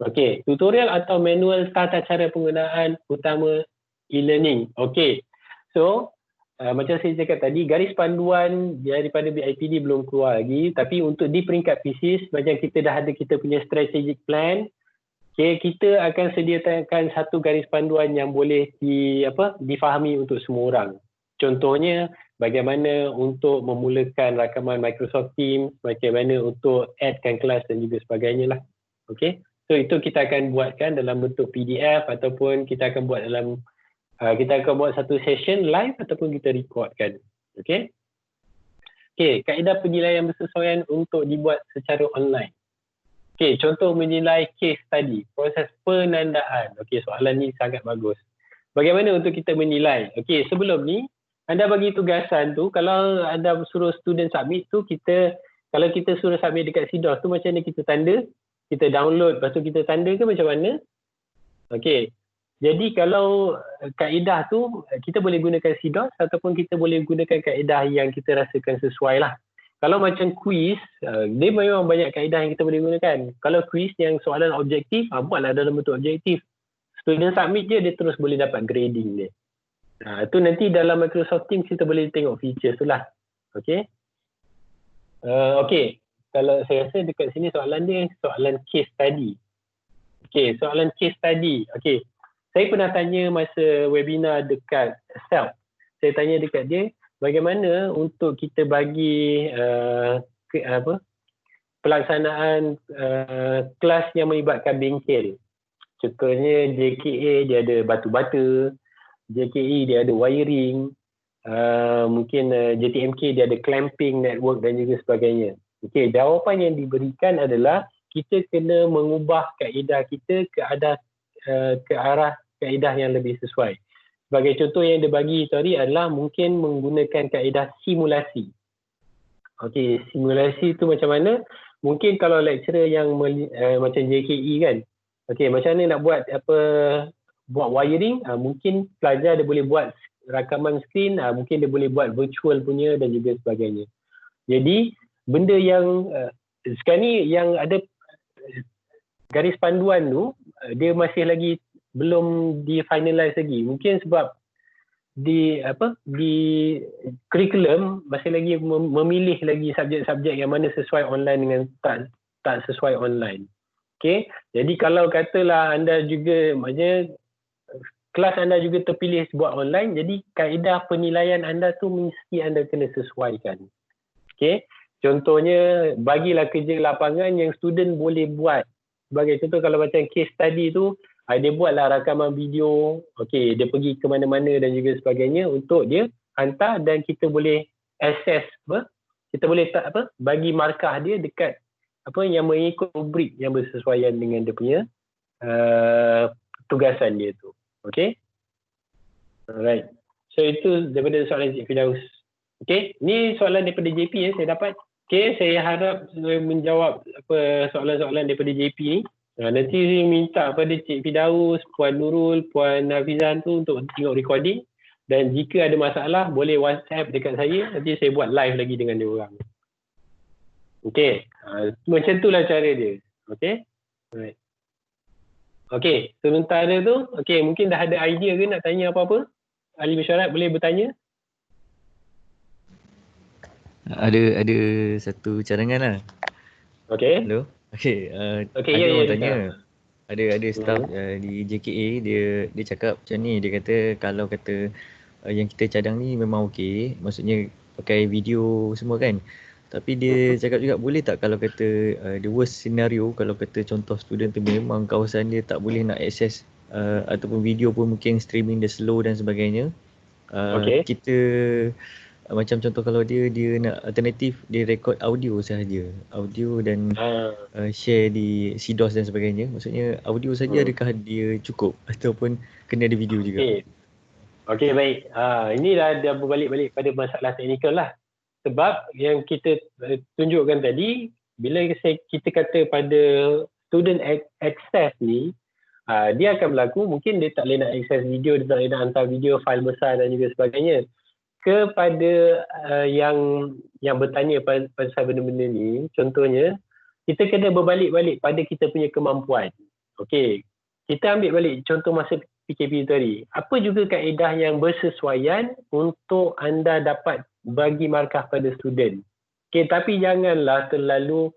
Okey, tutorial atau manual tata cara penggunaan utama e-learning. Okey. So, macam saya cakap tadi, garis panduan daripada BIPD belum keluar lagi, tapi untuk di peringkat PCs, macam kita dah ada kita punya strategic plan, okay, kita akan sediakan satu garis panduan yang boleh difahami untuk semua orang. Contohnya, bagaimana untuk memulakan rakaman Microsoft Teams, bagaimana untuk addkan kelas dan juga sebagainya lah. Okay? So itu kita akan buatkan dalam bentuk PDF ataupun kita akan buat dalam kita akan buat satu session live ataupun kita recordkan. Okay? Okay, kaedah penilaian bersesuaian untuk dibuat secara online. Okay, contoh menilai case study, proses penandaan. Okay, soalan ni sangat bagus. Bagaimana untuk kita menilai? Okay, sebelum ni, anda bagi tugasan tu, kalau anda suruh student submit tu, kalau kita suruh submit dekat CDOS tu, macam mana kita tanda? Kita download, lepas tu kita tanda ke macam mana? Okay. Jadi kalau kaedah tu kita boleh gunakan CDOS ataupun kita boleh gunakan kaedah yang kita rasakan sesuai lah. Kalau macam quiz, dia memang banyak kaedah yang kita boleh gunakan. Kalau quiz yang soalan objektif, buatlah dalam bentuk objektif. Student submit je, dia terus boleh dapat grading dia. Itu nanti dalam Microsoft Teams kita boleh tengok feature tu lah. Okay. Okay. Kalau saya rasa dekat sini soalan dia, soalan case study. Okay, soalan case study. Okay. Saya pernah tanya masa webinar dekat SELF. Saya tanya dekat dia, bagaimana untuk kita bagi pelaksanaan kelas yang melibatkan bengkel. Contohnya JKA dia ada batu-bata, JKE dia ada wiring, mungkin JTMK dia ada clamping network dan juga sebagainya. Okey, jawapan yang diberikan adalah kita kena mengubah kaedah kita ke arah kaedah yang lebih sesuai. Sebagai contoh yang dia bagi tadi adalah mungkin menggunakan kaedah simulasi. Okey, simulasi tu macam mana? Mungkin kalau lecturer yang macam JKE kan. Okey, macam mana nak buat buat wiring, mungkin pelajar dia boleh buat rakaman skrin, mungkin dia boleh buat virtual punya dan juga sebagainya. Jadi benda yang sekarang ni yang ada garis panduan tu dia masih lagi belum di finalize lagi. Mungkin sebab di curriculum masih lagi memilih lagi subjek-subjek yang mana sesuai online dengan tak sesuai online. Okey. Jadi kalau katalah anda juga maknanya kelas anda juga terpilih buat online, jadi kaedah penilaian anda tu mesti anda kena sesuaikan. Okey. Contohnya bagilah kerja lapangan yang student boleh buat. Sebagai contoh kalau macam case study tu dia buatlah rakaman video, okey, dia pergi ke mana-mana dan juga sebagainya untuk dia hantar dan kita boleh access kita boleh bagi markah dia dekat yang mengikut rubrik yang bersesuaian dengan dia punya tugasan dia tu. Okey. Alright. So itu daripada soalan Cik Firdaus. Okey, ni soalan daripada JP saya dapat. Okey, saya harap saya menjawab soalan-soalan daripada JP ni. Nanti saya minta pada Cik Firdaus, Puan Nurul, Puan Hafizan tu untuk tengok recording, dan jika ada masalah boleh WhatsApp dekat saya, nanti saya buat live lagi dengan dia orang. Okey, macam itulah cara dia. Okey. Alright. Okey, sementara tu, okey, mungkin dah ada idea ke nak tanya apa-apa? Ahli mesyuarat boleh bertanya? Ada satu cadangan lah. Okey. Hello. Okey, Okey, ada ya, orang tanya. Ada staff di JKA dia cakap macam ni, dia kata kalau kata yang kita cadang ni memang okey, maksudnya pakai video semua kan. Tapi dia cakap juga boleh tak kalau kata the worst scenario, kalau kata contoh student tu memang kawasan dia tak boleh nak akses ataupun video pun mungkin streaming dia slow dan sebagainya. Kita macam contoh kalau dia nak alternatif, dia record audio sahaja, audio dan share di CDOS dan sebagainya. Maksudnya audio saja adakah dia cukup ataupun kena ada video juga? Okey, baik. Ini dah berbalik-balik pada masalah teknikal lah. Sebab yang kita tunjukkan tadi, bila kita kata pada student access ni, dia akan berlaku, mungkin dia tak boleh nak access video, dia tak boleh nak hantar video, file besar dan juga sebagainya. Kepada yang bertanya pasal benda-benda ni, contohnya, kita kena berbalik-balik pada kita punya kemampuan. Okey, kita ambil balik contoh masa PKP tadi. Apa juga kaedah yang bersesuaian untuk anda dapat bagi markah pada student. Okey, tapi janganlah terlalu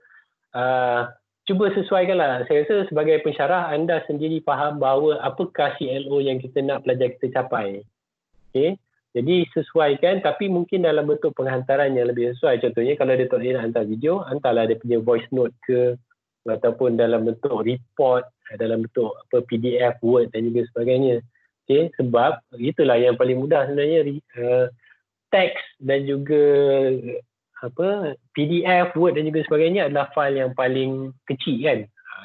cuba sesuaikanlah. Saya rasa sebagai pensyarah anda sendiri faham bahawa apakah CLO yang kita nak pelajar kita capai. Okey. Jadi sesuaikan, tapi mungkin dalam bentuk penghantaran yang lebih sesuai. Contohnya kalau dia tak boleh nak hantar video, hantarlah dia punya voice note ke, ataupun dalam bentuk report, dalam bentuk PDF, Word dan juga sebagainya. Okay? Sebab itulah yang paling mudah sebenarnya, teks dan juga PDF, Word dan juga sebagainya adalah file yang paling kecil kan.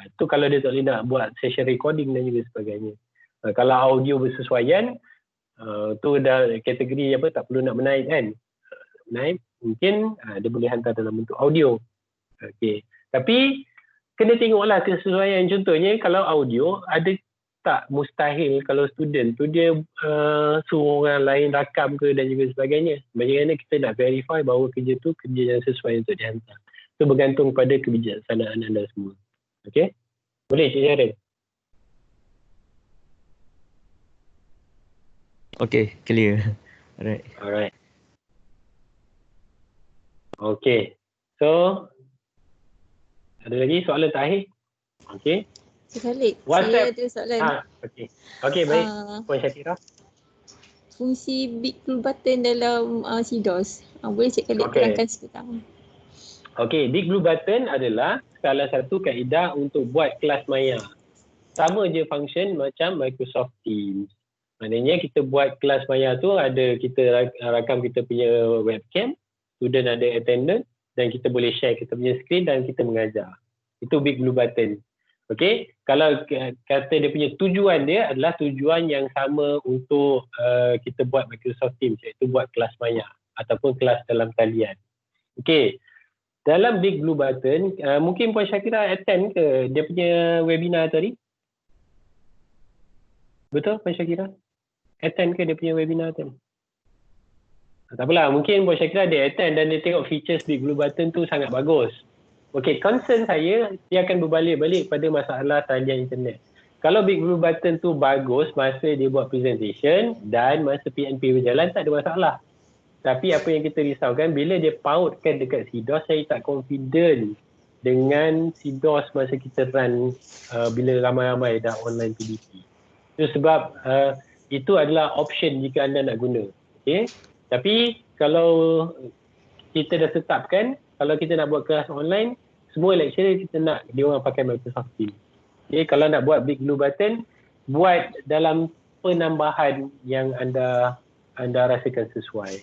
Itu kalau dia tak boleh nak buat session recording dan juga sebagainya. Kalau audio bersesuaian, tu dah kategori tak perlu nak menaik kan. Menaik mungkin dia boleh hantar dalam bentuk audio. Okey. Tapi kena tengoklah kesesuaian. Contohnya kalau audio ada tak mustahil kalau student tu dia suruh orang lain rakam ke dan juga sebagainya. Bagaimana kita nak verify bahawa kerja tu kerja yang sesuai untuk dihantar. Itu bergantung pada kebijaksanaan anda semua. Okey. Boleh Cik Syaril? Okay, clear. Alright. Okay. So, ada lagi soalan terakhir? Okay. Cik Khalid, WhatsApp. saya ada soalan. Okay. Okay, baik. Puan Syakira. Fungsi big blue button dalam CDOS. Boleh Cik Khalid terangkan sebentar? Okay, big blue button adalah salah satu kaedah untuk buat kelas maya. Sama je function macam Microsoft Teams. Maknanya kita buat kelas maya tu ada kita rakam kita punya webcam, student ada attendance dan kita boleh share kita punya screen dan kita mengajar. Itu Big Blue Button. Okey, kalau kata dia punya tujuan dia adalah tujuan yang sama untuk kita buat Microsoft Teams, iaitu buat kelas maya ataupun kelas dalam talian. Okey, dalam Big Blue Button, mungkin Puan Syakira attend ke dia punya webinar tadi? Betul Puan Syakira? Attend ke dia punya webinar tadi? Tak apalah, mungkin Puan Syakira dia attend dan dia tengok features Big Blue Button tu sangat bagus. Okey, concern saya, dia akan berbalik-balik pada masalah talian internet. Kalau Big Blue Button tu bagus masa dia buat presentation dan masa PNP berjalan, tak ada masalah. Tapi apa yang kita risaukan, bila dia pautkan dekat CDOS, saya tak confident dengan CDOS masa kita run bila ramai-ramai dah online PDP. Itu sebab itu adalah option jika anda nak guna. Okay? Tapi kalau kita dah tetapkan, kalau kita nak buat kelas online, semua lecturer kita nak dia orang pakai Microsoft Teams. Okay, kalau nak buat Big Blue Button, buat dalam penambahan yang anda rasakan sesuai.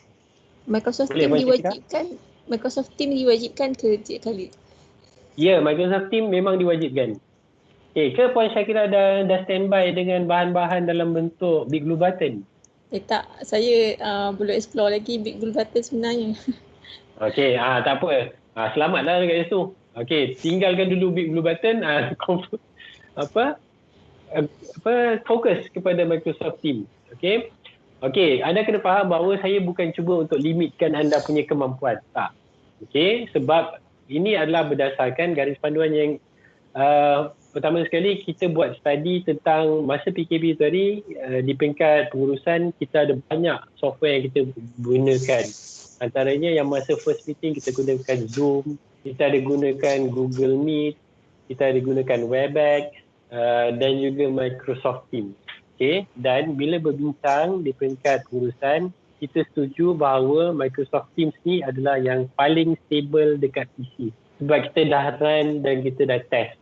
Microsoft Teams diwajibkan ke Cik Khalid? Ya, Microsoft Teams memang diwajibkan. Okay, ke Puan Syakira dah standby dengan bahan-bahan dalam bentuk Big Blue Button? Tak, saya belum explore lagi Big Blue Button sebenarnya. Okey, tak apa. Selamatlah dekat situ. Okey, tinggalkan dulu Big Blue Button, fokus kepada Microsoft Teams. Okey. Okey, anda kena faham bahawa saya bukan cuba untuk limitkan anda punya kemampuan. Tak. Okey, sebab ini adalah berdasarkan garis panduan yang pertama sekali kita buat study tentang masa PKP tadi, di peringkat pengurusan kita ada banyak software yang kita gunakan. Antaranya yang masa first meeting kita gunakan Zoom, kita ada gunakan Google Meet, kita ada gunakan Webex dan juga Microsoft Teams. Okay? Dan bila berbincang di peringkat pengurusan, kita setuju bahawa Microsoft Teams ni adalah yang paling stable dekat PC. Sebab kita dah run dan kita dah test.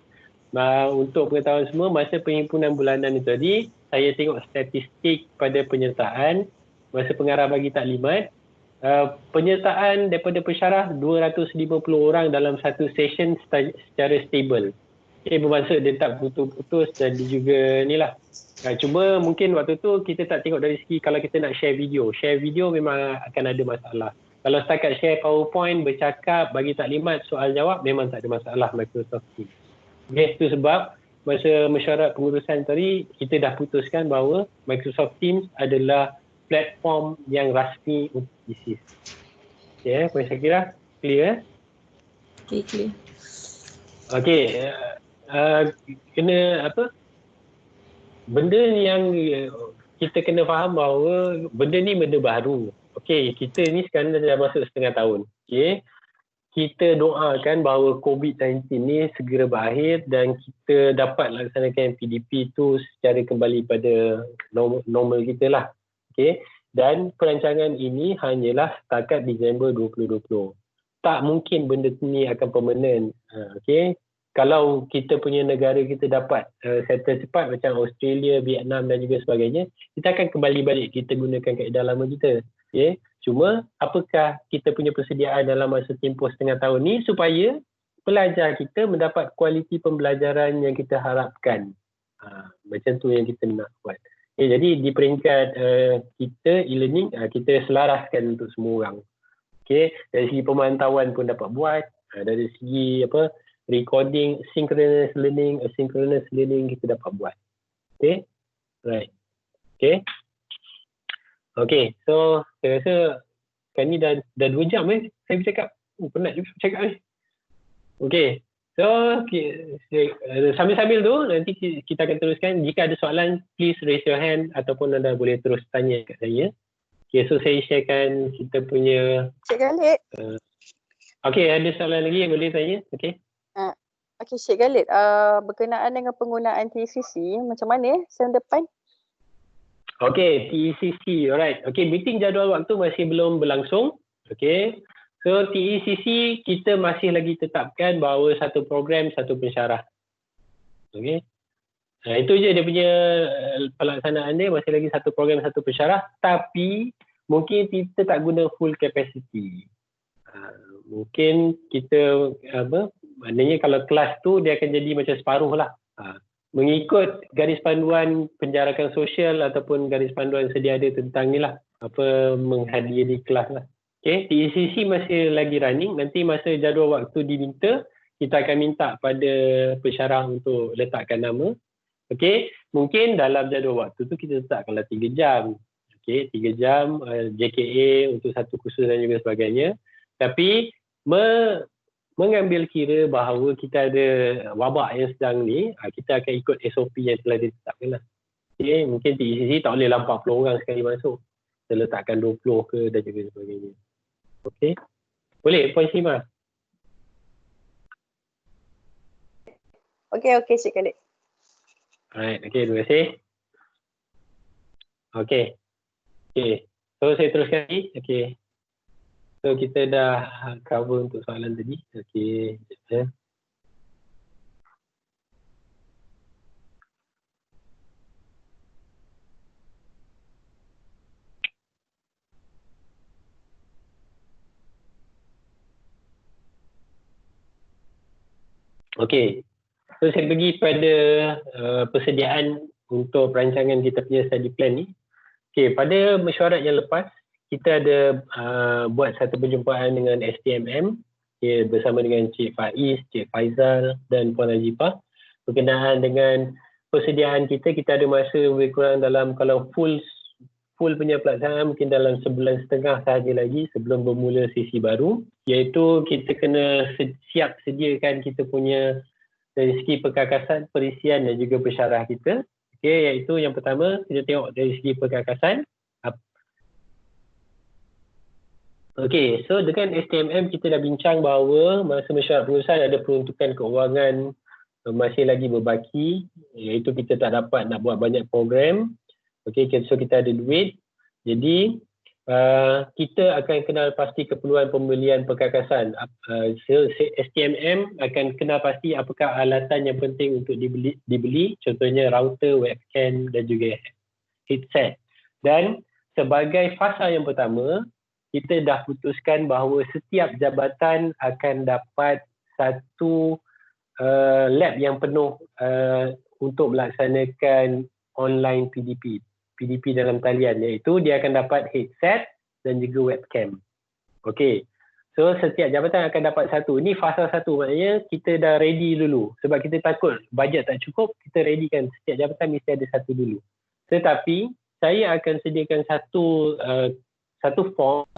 Untuk pengetahuan semua, masa perhimpunan bulanan itu tadi, saya tengok statistik pada penyertaan, masa pengarah bagi taklimat, penyertaan daripada pensyarah 250 orang dalam satu session secara stable. Okay, bermaksud dia tak putus-putus dan dia juga ni lah. Cuma mungkin waktu tu kita tak tengok dari segi kalau kita nak share video. Share video memang akan ada masalah. Kalau setakat share PowerPoint, bercakap, bagi taklimat, soal jawab, memang tak ada masalah Microsoft Teams. Okay, itu sebab masa mesyuarat pengurusan tadi, kita dah putuskan bahawa Microsoft Teams adalah platform yang rasmi untuk ISIS. Okay, Puan Syakira, clear? Okay, clear. Okay, kena apa? Benda yang kita kena faham bahawa benda ni benda baru. Okay, kita ni sekarang dah masuk setengah tahun. Okay, kita doakan bahawa COVID-19 ni segera berakhir dan kita dapat laksanakan PDP tu secara kembali pada normal kita lah. Okay. Dan perancangan ini hanyalah setakat Disember 2020. Tak mungkin benda ni akan permanent. Okay. Kalau kita punya negara kita dapat settle cepat macam Australia, Vietnam dan juga sebagainya, kita akan kembali balik kita gunakan kaedah lama kita. Okay. Cuma apakah kita punya persediaan dalam masa tempoh setengah tahun ni supaya pelajar kita mendapat kualiti pembelajaran yang kita harapkan. Macam tu yang kita nak buat. Okay, jadi di peringkat kita e-learning, kita selaraskan untuk semua orang. Okay, dari segi pemantauan pun dapat buat, dari segi recording, synchronous learning, asynchronous learning kita dapat buat. Okay, right. Okay. Okay, so saya rasa kan ni dah 2 jam saya bercakap. Penat juga bercakap ni. Okay, so sambil-sambil tu nanti kita akan teruskan. Jika ada soalan, please raise your hand ataupun anda boleh terus tanya kat saya. Okay, so saya sharekan kita punya... Cik Khalid. Okay, ada soalan lagi yang boleh tanya? Okay. Okay, Cik Khalid. Berkenaan dengan penggunaan TCC, macam mana sem depan? Okay, TECC, alright. Okay, meeting jadual waktu masih belum berlangsung. Okay, so TECC kita masih lagi tetapkan bahawa satu program, satu pensyarah. Okay, itu je dia punya pelaksanaan dia, masih lagi satu program, satu pensyarah. Tapi mungkin kita tak guna full capacity. Mungkin kita maknanya kalau kelas tu dia akan jadi macam separuh lah. Mengikut garis panduan penjarakan sosial ataupun garis panduan sedia ada tentang ni lah, apa menghadiri kelas lah. Okay, TECC masih lagi running. Nanti masa jadual waktu diminta, kita akan minta pada pensyarah untuk letakkan nama. Okay, mungkin dalam jadual waktu tu kita letakkanlah 3 jam. Okay, 3 jam JKA untuk satu kursus dan juga sebagainya. Tapi mengambil kira bahawa kita ada wabak yang sedang ni, kita akan ikut SOP yang telah ditetapkan lah. Okay, mungkin TECC tak boleh 40 orang sekali masuk. Kita letakkan 20 ke dan juga sebagainya. Okay, boleh Puan Syima? Okay, Cik Khalid. Alright, okay, terima kasih. Okay. So saya teruskan lagi. Okay. So kita dah cover untuk soalan tadi. Okay. Okay. So saya pergi pada persediaan untuk perancangan kita punya study plan ni. Okay, pada mesyuarat yang lepas, kita ada buat satu perjumpaan dengan STMM bersama dengan Cik Faiz, Cik Faizal dan Puan Najipah berkenaan dengan persediaan kita. Kita ada masa lebih kurang dalam, kalau full punya pelaksanaan mungkin dalam 1.5 bulan sahaja lagi sebelum bermula sesi baru, iaitu kita kena siap sediakan kita punya dari segi perkakasan, perisian dan juga pensyarah kita. Okay, iaitu yang pertama kita tengok dari segi perkakasan. Okay, so dengan STMM kita dah bincang bahawa masa mesyuarat pengurusan ada peruntukan keuangan masih lagi berbaki, iaitu kita tak dapat nak buat banyak program. Okay, so kita ada duit. Jadi kita akan kenal pasti keperluan pembelian perkakasan. STMM akan kenal pasti apakah alatan yang penting untuk dibeli, contohnya router, webcam dan juga headset. Dan sebagai fasa yang pertama, kita dah putuskan bahawa setiap jabatan akan dapat satu lab yang penuh untuk melaksanakan online PDP dalam talian, iaitu dia akan dapat headset dan juga webcam. Okey. So setiap jabatan akan dapat satu. Ini fasa satu, maknanya kita dah ready dulu. Sebab kita takut bajet tak cukup, kita readykan setiap jabatan mesti ada satu dulu. Tetapi saya akan sediakan satu form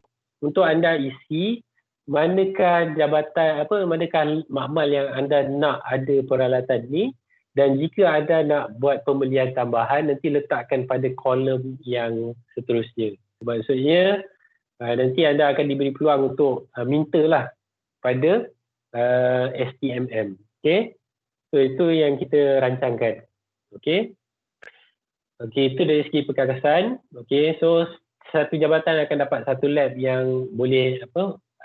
untuk anda isi manakah jabatan manakah makmal yang anda nak ada peralatan ni. Dan jika anda nak buat pembelian tambahan, nanti letakkan pada kolom yang seterusnya. Maksudnya, nanti anda akan diberi peluang untuk mintalah pada STMM. Okay? So, itu yang kita rancangkan. Okay? Okay, itu dari segi perkakasan. Okay, so satu jabatan akan dapat satu lab yang boleh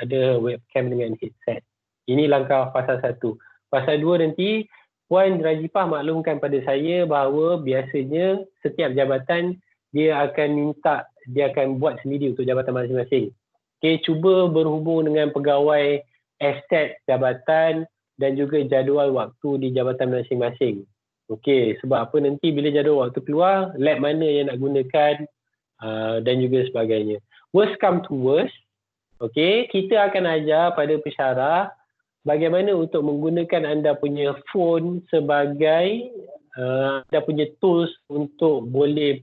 ada webcam dengan headset. Ini langkah fasa 1. Fasa 2 nanti, Puan Najipah maklumkan pada saya bahawa biasanya setiap jabatan dia akan buat sendiri untuk jabatan masing-masing. Okay, cuba berhubung dengan pegawai estet jabatan dan juga jadual waktu di jabatan masing-masing. Okay, sebab apa nanti bila jadual waktu keluar, lab mana yang nak gunakan dan juga sebagainya. Worst come to worst, okay, kita akan ajar pada pensyarah bagaimana untuk menggunakan anda punya phone sebagai anda punya tools untuk boleh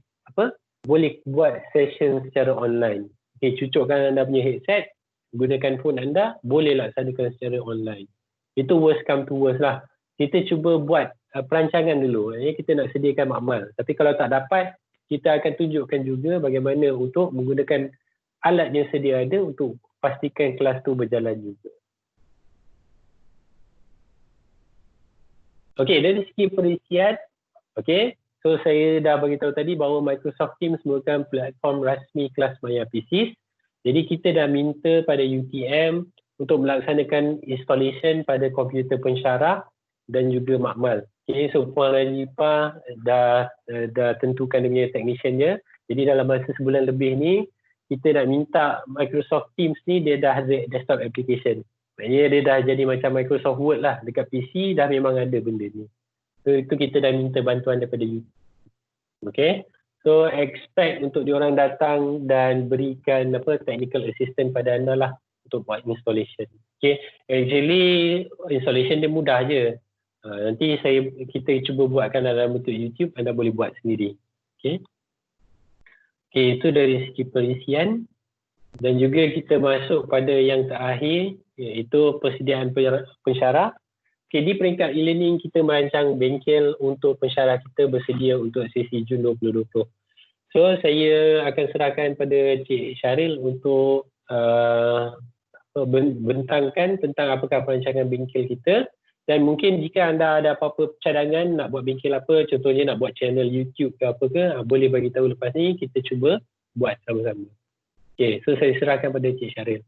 buat session secara online. Okay, cucukkan anda punya headset, gunakan phone anda, boleh laksanakan secara online. Itu worst come to worst lah. Kita cuba buat perancangan dulu. Kita nak sediakan makmal. Tapi kalau tak dapat, kita akan tunjukkan juga bagaimana untuk menggunakan alat yang sedia ada untuk pastikan kelas tu berjalan juga. Okey, dari segi perisian, okey, so saya dah beritahu tadi bahawa Microsoft Teams merupakan platform rasmi kelas Maya PCs. Jadi kita dah minta pada UTM untuk melaksanakan installation pada komputer pensyarah dan juga makmal. Okey, so Puan Najipah dah tentukan dia punya technician-nya. Jadi dalam masa sebulan lebih ni, kita nak minta Microsoft Teams ni dia dah ada desktop application. Maknanya dia dah jadi macam Microsoft Word lah. Dekat PC dah memang ada benda ni. So itu kita dah minta bantuan daripada YouTube. Okay. So expect untuk diorang datang dan berikan technical assistance pada anda lah untuk buat installation. Okay. Actually installation dia mudah je. Nanti kita cuba buatkan dalam bentuk YouTube, anda boleh buat sendiri. Okay. Okay, itu dari segi perisian. Dan juga kita masuk pada yang terakhir, iaitu persediaan pensyarah. Okay, di peringkat e-learning kita merancang bengkel untuk pensyarah kita bersedia untuk sesi Jun 2020. So saya akan serahkan pada Cik Syaril untuk bentangkan tentang apakah perancangan bengkel kita. Dan mungkin jika anda ada apa-apa cadangan nak buat bengkel apa, contohnya nak buat channel YouTube ke apa ke, boleh bagi tahu lepas ni, kita cuba buat sama-sama. Okay, so saya serahkan pada Cik Syaril.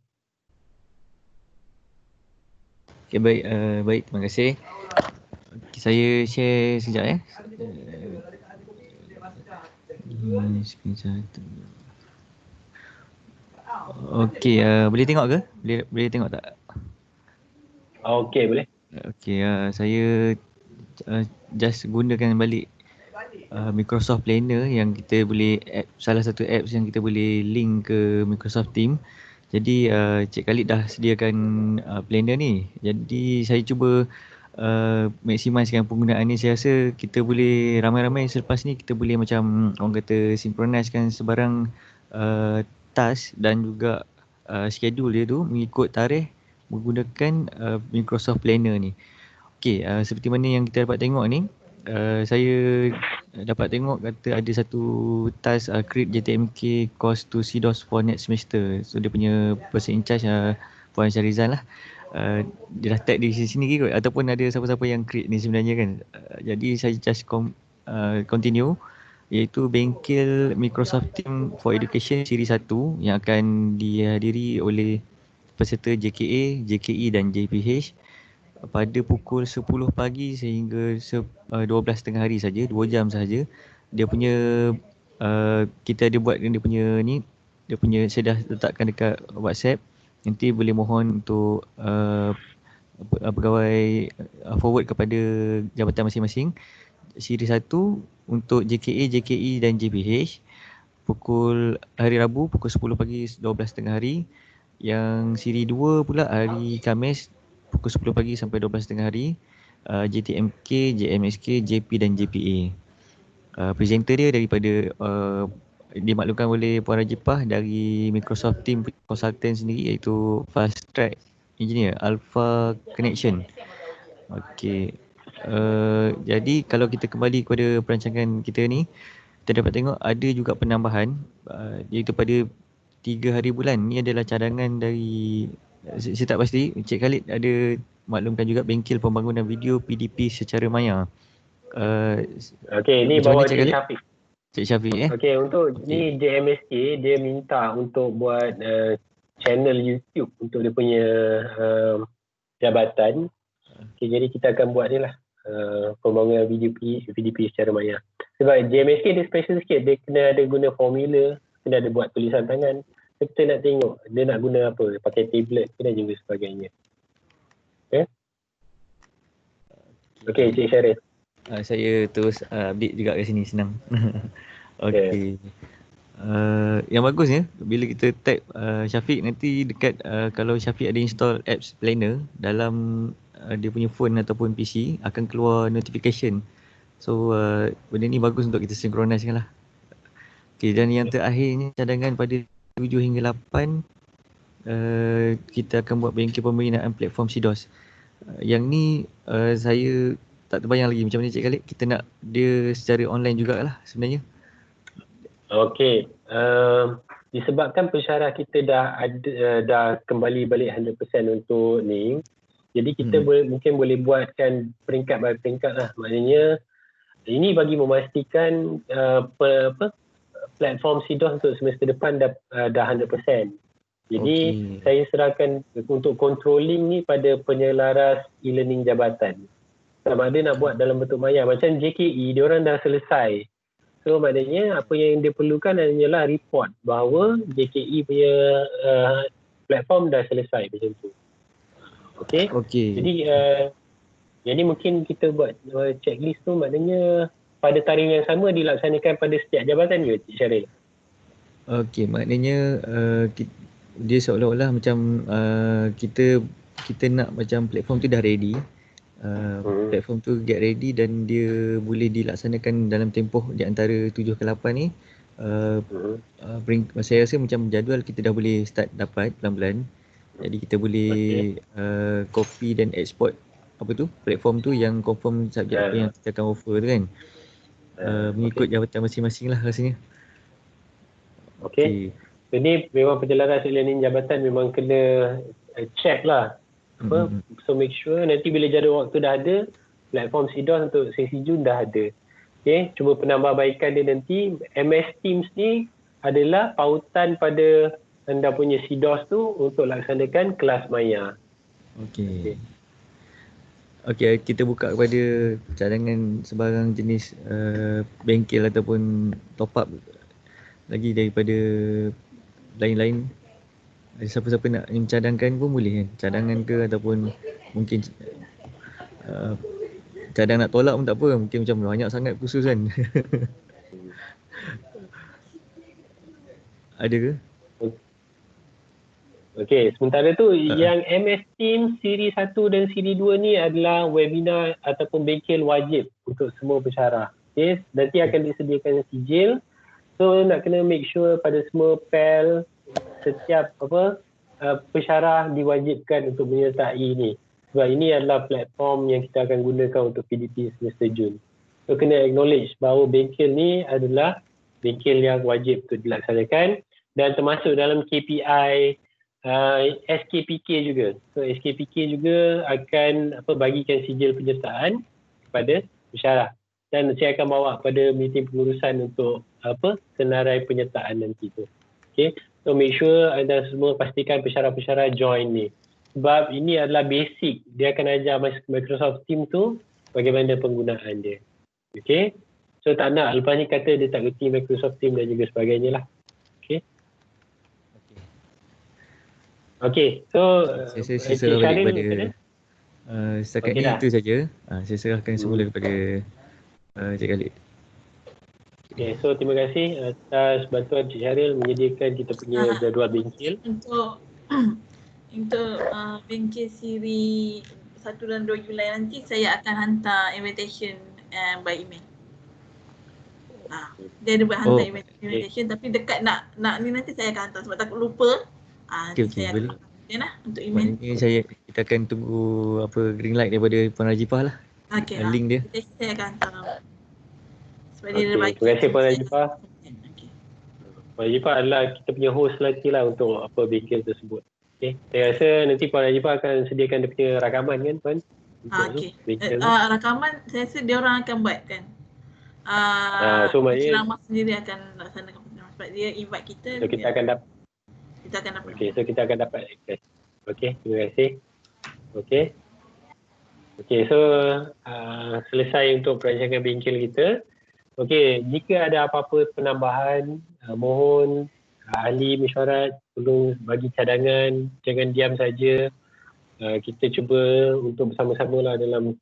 Okay, baik, terima kasih. Okay, saya share sekejap ya. Okay, boleh tengok ke? Boleh tengok tak? Okay, boleh. Okay, saya just gunakan balik Microsoft Planner yang kita boleh salah satu apps yang kita boleh link ke Microsoft Team. Jadi Cik Khalid dah sediakan Planner ni. Jadi saya cuba maksimalkan penggunaan ni. Saya rasa kita boleh ramai-ramai selepas ni kita boleh macam orang kata synchronizkan sebarang task dan juga schedule dia tu mengikut tarikh menggunakan Microsoft Planner ni. Okey, seperti mana yang kita dapat tengok ni, saya dapat tengok kata ada satu task create JTMK course to CDOS for next semester. So dia punya person in charge Puan Syarizan lah. Dia dah tag di sini kot, ataupun ada siapa-siapa yang create ni sebenarnya kan. Jadi saya just continue, iaitu bengkel Microsoft Team for Education Siri 1 yang akan dihadiri oleh peserta JKA, JKE dan JPH pada pukul 10 pagi sehingga 12 tengah hari saja, 2 jam saja. Dia punya kita ada buat dia punya ni, dia punya saya dah letakkan dekat WhatsApp. Nanti boleh mohon untuk pegawai forward kepada jabatan masing-masing. Siri 1 untuk JKA, JKE dan JPH pukul hari Rabu pukul 10 pagi 12 tengah hari. Yang siri 2 pula hari Khamis pukul 10 pagi sampai 12 tengah hari. JTMK, JMSK, JP dan JPA. Presenter dia daripada dimaklumkan oleh Puan Rajipah dari Microsoft Team Consultant sendiri, iaitu Fast Track Engineer Alpha Connection. Okey. Jadi kalau kita kembali kepada perancangan kita ni, kita dapat tengok ada juga penambahan iaitu pada 3 hari bulan. Ni adalah cadangan dari, saya tak pasti, Cik Khalid ada maklumkan juga bengkel pembangunan video PDP secara maya. Okey, ni bawa Cik Syafiq. Cik Syafiq Okey, untuk ni JMSK dia minta untuk buat channel YouTube untuk dia punya jabatan. Okey, jadi kita akan buat ni lah pembangunan video PDP secara maya. Sebab JMSK dia special sikit, dia kena ada guna formula, kena ada buat tulisan tangan. Kita nak tengok dia nak guna apa, pakai tablet ke dan juga sebagainya. Okey, Cik Syaril. Saya terus update juga kat sini, senang. Okey. Yang bagusnya bila kita tag Syafiq, nanti dekat kalau Syafiq ada install apps Planner dalam dia punya phone ataupun PC, akan keluar notification. So benda ni bagus untuk kita synchronizkan lah. Okey, dan yang terakhirnya cadangan pada 7 hingga 8 kita akan buat bengkel pembinaan platform CDOS. Yang ni saya tak terbayang lagi macam mana Cik Khalid, kita nak dia secara online jugalah sebenarnya. Okey, disebabkan pensyarah kita dah kembali balik 100% untuk ni, jadi kita mungkin boleh buatkan peringkat by peringkat lah. Maknanya ini bagi memastikan platform CDOS untuk semester depan dah 100%. Jadi saya serahkan untuk controlling ni pada penyelaras e-learning jabatan. Sama ada nak buat dalam bentuk maya. Macam JKE, diorang dah selesai. So maknanya apa yang dia perlukan hanyalah report bahawa JKE punya platform dah selesai macam tu. Okey. Okey. Jadi mungkin kita buat checklist tu, maknanya pada tarikh yang sama dilaksanakan pada setiap jabatan ke Cik Syaril? Okey, maknanya dia seolah-olah macam kita nak macam platform tu dah ready. Platform tu get ready dan dia boleh dilaksanakan dalam tempoh di antara 7 ke 8 ni. Saya rasa macam jadual kita dah boleh start dapat pelan-pelan. Jadi kita boleh copy dan export platform tu yang confirm subjek apa yang kita akan offer tu kan. Mengikut jabatan masing-masing lah rasanya. Okey. Jadi memang penjelaran e-learning jabatan memang kena check lah. So make sure nanti bila jadual waktu dah ada, platform SIDOS untuk sesi Jun dah ada. Okey, cuma penambahbaikan dia nanti, MS Teams ni adalah pautan pada anda punya SIDOS tu untuk laksanakan kelas maya. Okey. Okey, kita buka kepada cadangan sebarang jenis bengkel ataupun top up lagi daripada lain-lain. Siapa-siapa nak mencadangkan pun boleh kan. Cadangan ke ataupun mungkin cadang nak tolak pun tak apa. Mungkin macam banyak sangat khusus kan. Ada ke? Okey, sementara tu yang MS Teams siri 1 dan siri 2 ni adalah webinar ataupun bengkel wajib untuk semua pensyarah. Okey, nanti akan disediakan sijil. So nak kena make sure pada semua PEL setiap pensyarah diwajibkan untuk menyertai ni. Sebab ini adalah platform yang kita akan gunakan untuk PDP semester Jun. So kena acknowledge bahawa bengkel ni adalah bengkel yang wajib untuk dilaksanakan dan termasuk dalam KPI SKPK juga. So SKPK juga akan bagikan sijil penyertaan kepada pensyarah. Dan saya akan bawa pada meeting pengurusan untuk senarai penyertaan nanti tu. Okay. So make sure anda semua pastikan pensyarah-pensyarah join ni. Sebab ini adalah basic. Dia akan ajar Microsoft Teams tu bagaimana penggunaan dia. Okay. So tak nak lepas ni kata dia tak kerti Microsoft Teams dan juga sebagainya lah. Okay. Okay. So saya serah balik kepada setakat ni itu saja. Saya serahkan semula kepada Cik Khalid. Okay, so terima kasih atas bantuan Cik Syaril menyediakan kita punya jadual bengkel. Untuk bengkel siri 1 dan 2 Julai nanti saya akan hantar invitation by email. Dia ada buat hantar invitation tapi dekat nak ni nanti saya akan hantar sebab takut lupa. Okey, boleh. Untuk email. Maknanya kita akan tunggu green light daripada Puan Rajifah lah. Okey. Link dia. Saya akan hantar. Terima kasih Puan Rajifah. Puan Rajifah adalah kita punya host nanti lah untuk bengkel tersebut. Okay. Saya rasa nanti Puan Rajifah akan sediakan dia punya rakaman kan Puan? Okey. Rakaman saya rasa dia orang akan buat kan. So maknanya ceramah sendiri akan laksanakan sebab dia invite kita. So kita akan dapat. Okey, so kita akan dapat access. Okey, terima kasih. Okey. Okey, so selesai untuk perancangan bengkel kita. Okey, jika ada apa-apa penambahan, mohon ahli mesyuarat tolong bagi cadangan, jangan diam saja. Kita cuba untuk bersama-sama lah dalam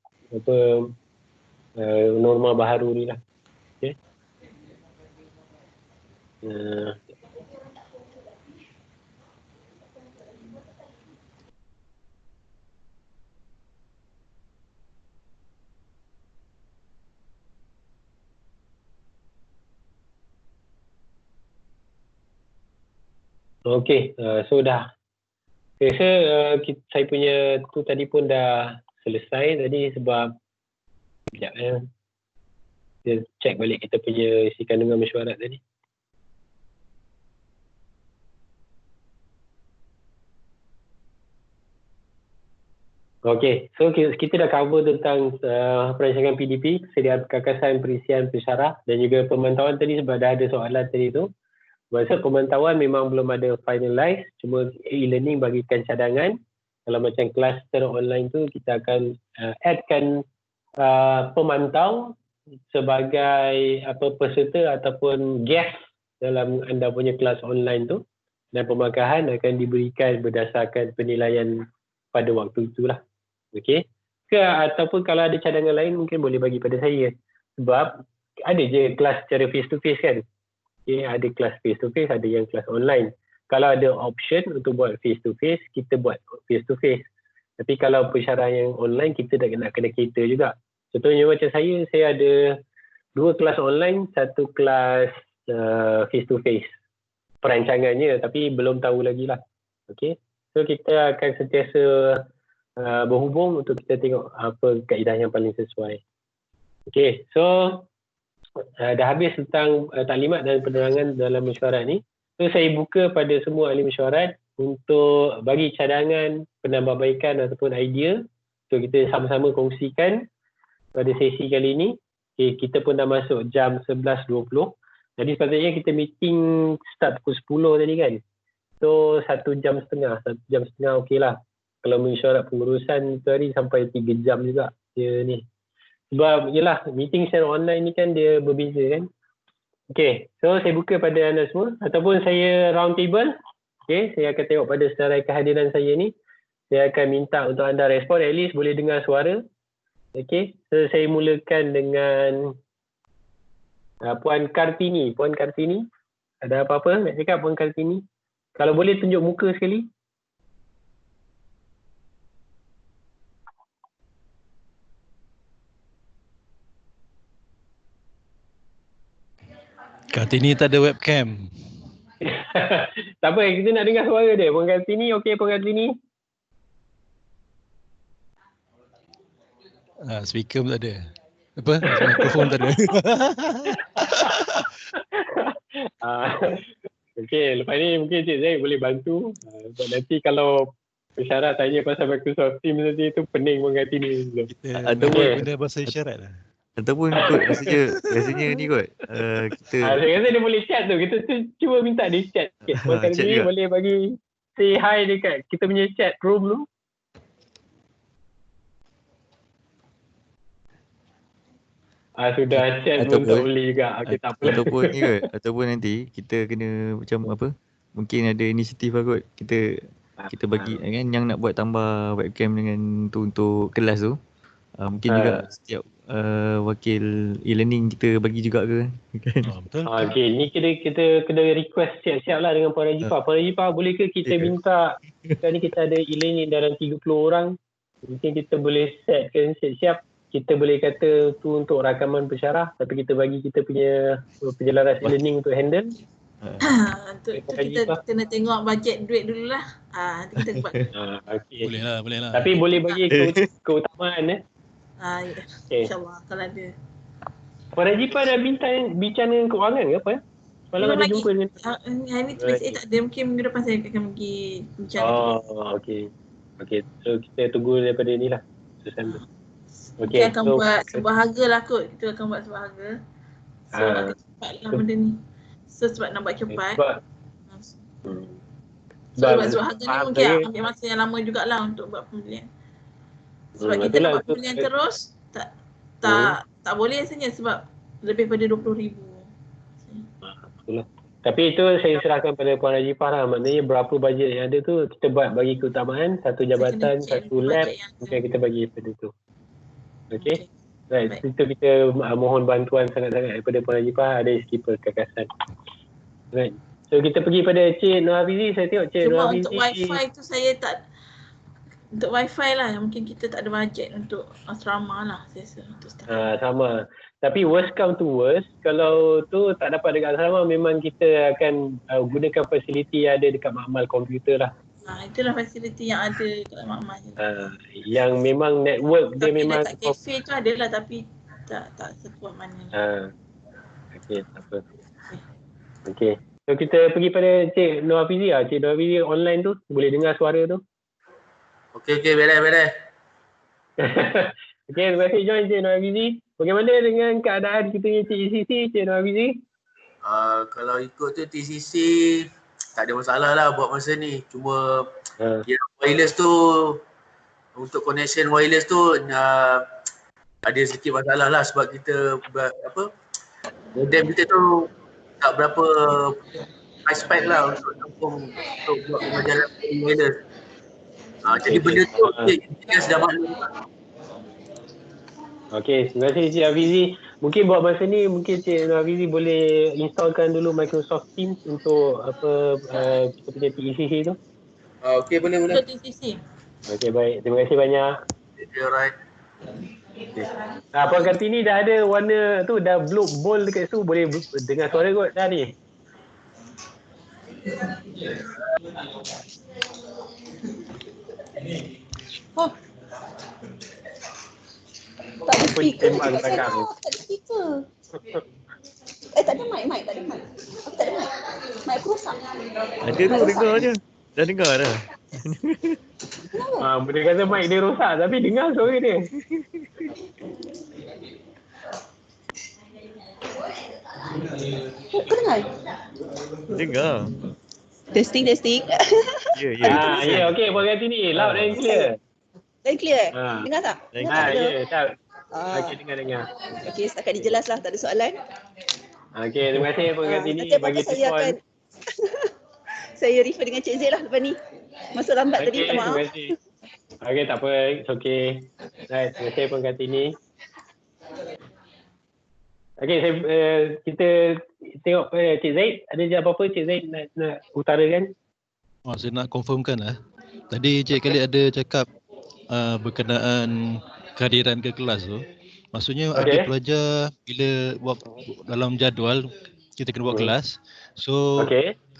norma baharu ni lah. Okey. Okey, so dah. Saya rasa saya punya tu tadi pun dah selesai tadi sebab sekejap kita check balik kita punya isi kandungan mesyuarat tadi. Okey, so kita dah cover tentang perancangan PDP, sediaan kekasan perisian pensyarah dan juga pemantauan tadi sebab dah ada soalan tadi tu. Maksud pemantauan memang belum ada finalize, cuma e-learning bagikan cadangan. Kalau macam kelas secara online tu kita akan addkan pemantau sebagai peserta ataupun guest dalam anda punya kelas online tu, dan pemangkahan akan diberikan berdasarkan penilaian pada waktu itulah. Okey. Ataupun kalau ada cadangan lain mungkin boleh bagi pada saya. Sebab ada je kelas secara face to face kan. Okay, ada kelas face to face, ada yang kelas online. Kalau ada option untuk buat face to face, kita buat face to face. Tapi kalau pensyarah yang online, kita nak kena cater juga. Contohnya macam saya ada 2 kelas online, 1 kelas face to face. Perancangannya tapi belum tahu lagi lah. Okay. So kita akan sentiasa berhubung untuk kita tengok apa kaedah yang paling sesuai. Okay. So dah habis tentang taklimat dan penerangan dalam mesyuarat ni. So saya buka pada semua ahli mesyuarat untuk bagi cadangan, penambahbaikan ataupun idea. So kita sama-sama kongsikan pada sesi kali ni. Okay, kita pun dah masuk jam 11.20. Jadi sepatutnya kita meeting start pukul 10 tadi kan. So 1 jam setengah okey lah. Kalau mesyuarat pengurusan tu hari sampai 3 jam juga dia ni. Sebab yelah meeting secara online ni kan dia berbeza kan. Okay, so saya buka pada anda semua ataupun saya round table. Okay, saya akan tengok pada senarai kehadiran saya ni. Saya akan minta untuk anda respon, at least boleh dengar suara. Okay, so saya mulakan dengan Puan Kartini. Puan Kartini, ada apa-apa nak cakap Puan Kartini? Kalau boleh tunjuk muka sekali. Kartini tak ada webcam. Tak apa, kita nak dengar suara dia. Puan Kartini, okey Puan Kartini? Speaker pun tak ada. Apa? Mikrofon tak ada. Okey, lepas ni mungkin Cik Zaid boleh bantu. Nanti kalau pesyarat tanya pasal Microsoft Teams nanti tu pening Puan Kartini. Ataupun benda bahasa isyarat lah. Ataupun kot rasanya ni kot kita saya rasa dia boleh chat tu. Kita cuba minta dia chat sikit. Puan Kartini boleh bagi say hi dekat kita punya chat room tu. Sudah chat pun tak boleh juga. Okay, tak apa. Ataupun ni kot, ataupun nanti kita kena macam apa, mungkin ada inisiatif lah kot. Kita bagi kan yang nak buat tambah webcam dengan tu untuk kelas tu. Mungkin juga setiap wakil e-learning kita bagi juga ke kan. Betul. Okey, ni kita kena request siap-siap lah dengan Puan Rajifah. Puan Rajifah, boleh ke kita minta sekarang ni kita ada e-learning dalam 30 orang. Mungkin kita boleh setkan siap-siap. Kita boleh kata tu untuk rakaman pensyarah, tapi kita bagi kita punya penjelaras e-learning untuk handle. Kita kena tengok bajet duit dululah. Nanti kita buat. Okay. Boleh lah. Tapi boleh bagi keutamaan Okay. InsyaAllah kalau ada. Puan Rajifah dah bincang dengan keuangan ke apa? Semalam ada jumpa dengan hari ni tulis tak ada, mungkin minggu depan saya akan pergi bincang. Okey. So kita tunggu daripada ni lah. Kita akan buat sebuah harga lah kot. Kita akan buat sebuah harga. So agak cepat lah benda ni. So sebab nak buat cepat. Sebab harga ni mungkin ambil masa yang lama jugalah untuk buat pembelian. Sebab kita nak buat pembelian terus tak boleh rasanya sebab lebih pada 20,000. Betul lah. Tapi itu saya serahkan pada Puan Rajifah lah. Maknanya berapa bajet yang ada tu kita buat bagi keutamaan, satu jabatan, satu lab, mungkin kita bagi pada tu. Okay. Right. Itu kita mohon bantuan sangat-sangat daripada Puan Rajifah, ada segi perkakasan. Right. So kita pergi pada Cik Nur Hafizi. Saya tengok Cik Nur Hafizi. Untuk wifi tu saya tak, untuk wifi lah mungkin kita tak ada bajet untuk asrama lah saya rasa untuk staff. Sama. Tapi worst come to worst, kalau tu tak dapat dekat asrama, memang kita akan gunakan fasiliti yang ada dekat makmal komputer lah. Itulah fasiliti yang ada dekat makmal. Yang memang network dia memang dekat kafe tu ada lah tapi tak sekuat mana. Okey, tak apa. Okey. So kita pergi pada Cik Nur Hafizi lah. Cik Nur Hafizi online tu, boleh dengar suara tu? Okey, beres. Okey, terima kasih join Cik Nur Hafizi. Bagaimana dengan keadaan kita punya TCC, Cik Nur Hafizi? Kalau ikut tu TCC tak ada masalah lah buat masa ni. Cuma yang wireless tu, untuk connection wireless tu ada sedikit masalah lah sebab kita modem kita tu tak berapa high spec lah untuk buat pembelajaran wireless. Jadi benda tu dia sudah maklum. Okey, terima kasih Cik Hafizi. Mungkin buat masa ni mungkin Cik Hafizi boleh installkan dulu Microsoft Teams untuk kita punya TECC tu. Okey, boleh. Untuk TCC. Okey, baik. Terima kasih banyak. Alright. Puan Kartini dah ada warna tu, dah blue bold dekat situ, boleh dengar suara kot dah ni. Oh. Tak ada speaker Tembang dekat belakang. sana. Tak ada speaker. Tak ada mic. Tak ada mic. Aku tak ada mic. Mic aku rosak. Ada tu, dengar je. Dah dengar dah. Boleh kata mic dia rosak tapi dengar suara dia. Kau dengar? Dengar. Testing. Ya. Okey, Puan Kartini, loud and clear. Dah clear? Ah. Dengar tak? Dengar tak? Ya, tak. Okey, dengar. Okey, setakat ni jelas lah. Tak ada soalan. Okey, terima kasih Puan Kartini Nanti bagi apa-apa saya akan saya refer dengan Cik Z lah lepas ni. Masuk lambat tadi, minta maaf. Terima kasih. Okey, tak apa. It's okay. Right, terima kasih Puan Kartini. Okey, kita tengok Cik Zaid. Ada je apa-apa Cik Zaid nak utarakan? Saya nak confirmkan lah. Tadi Cik Khalid ada cakap berkenaan kehadiran ke kelas tu. Maksudnya ada pelajar bila buat dalam jadual kita kena buat kelas. So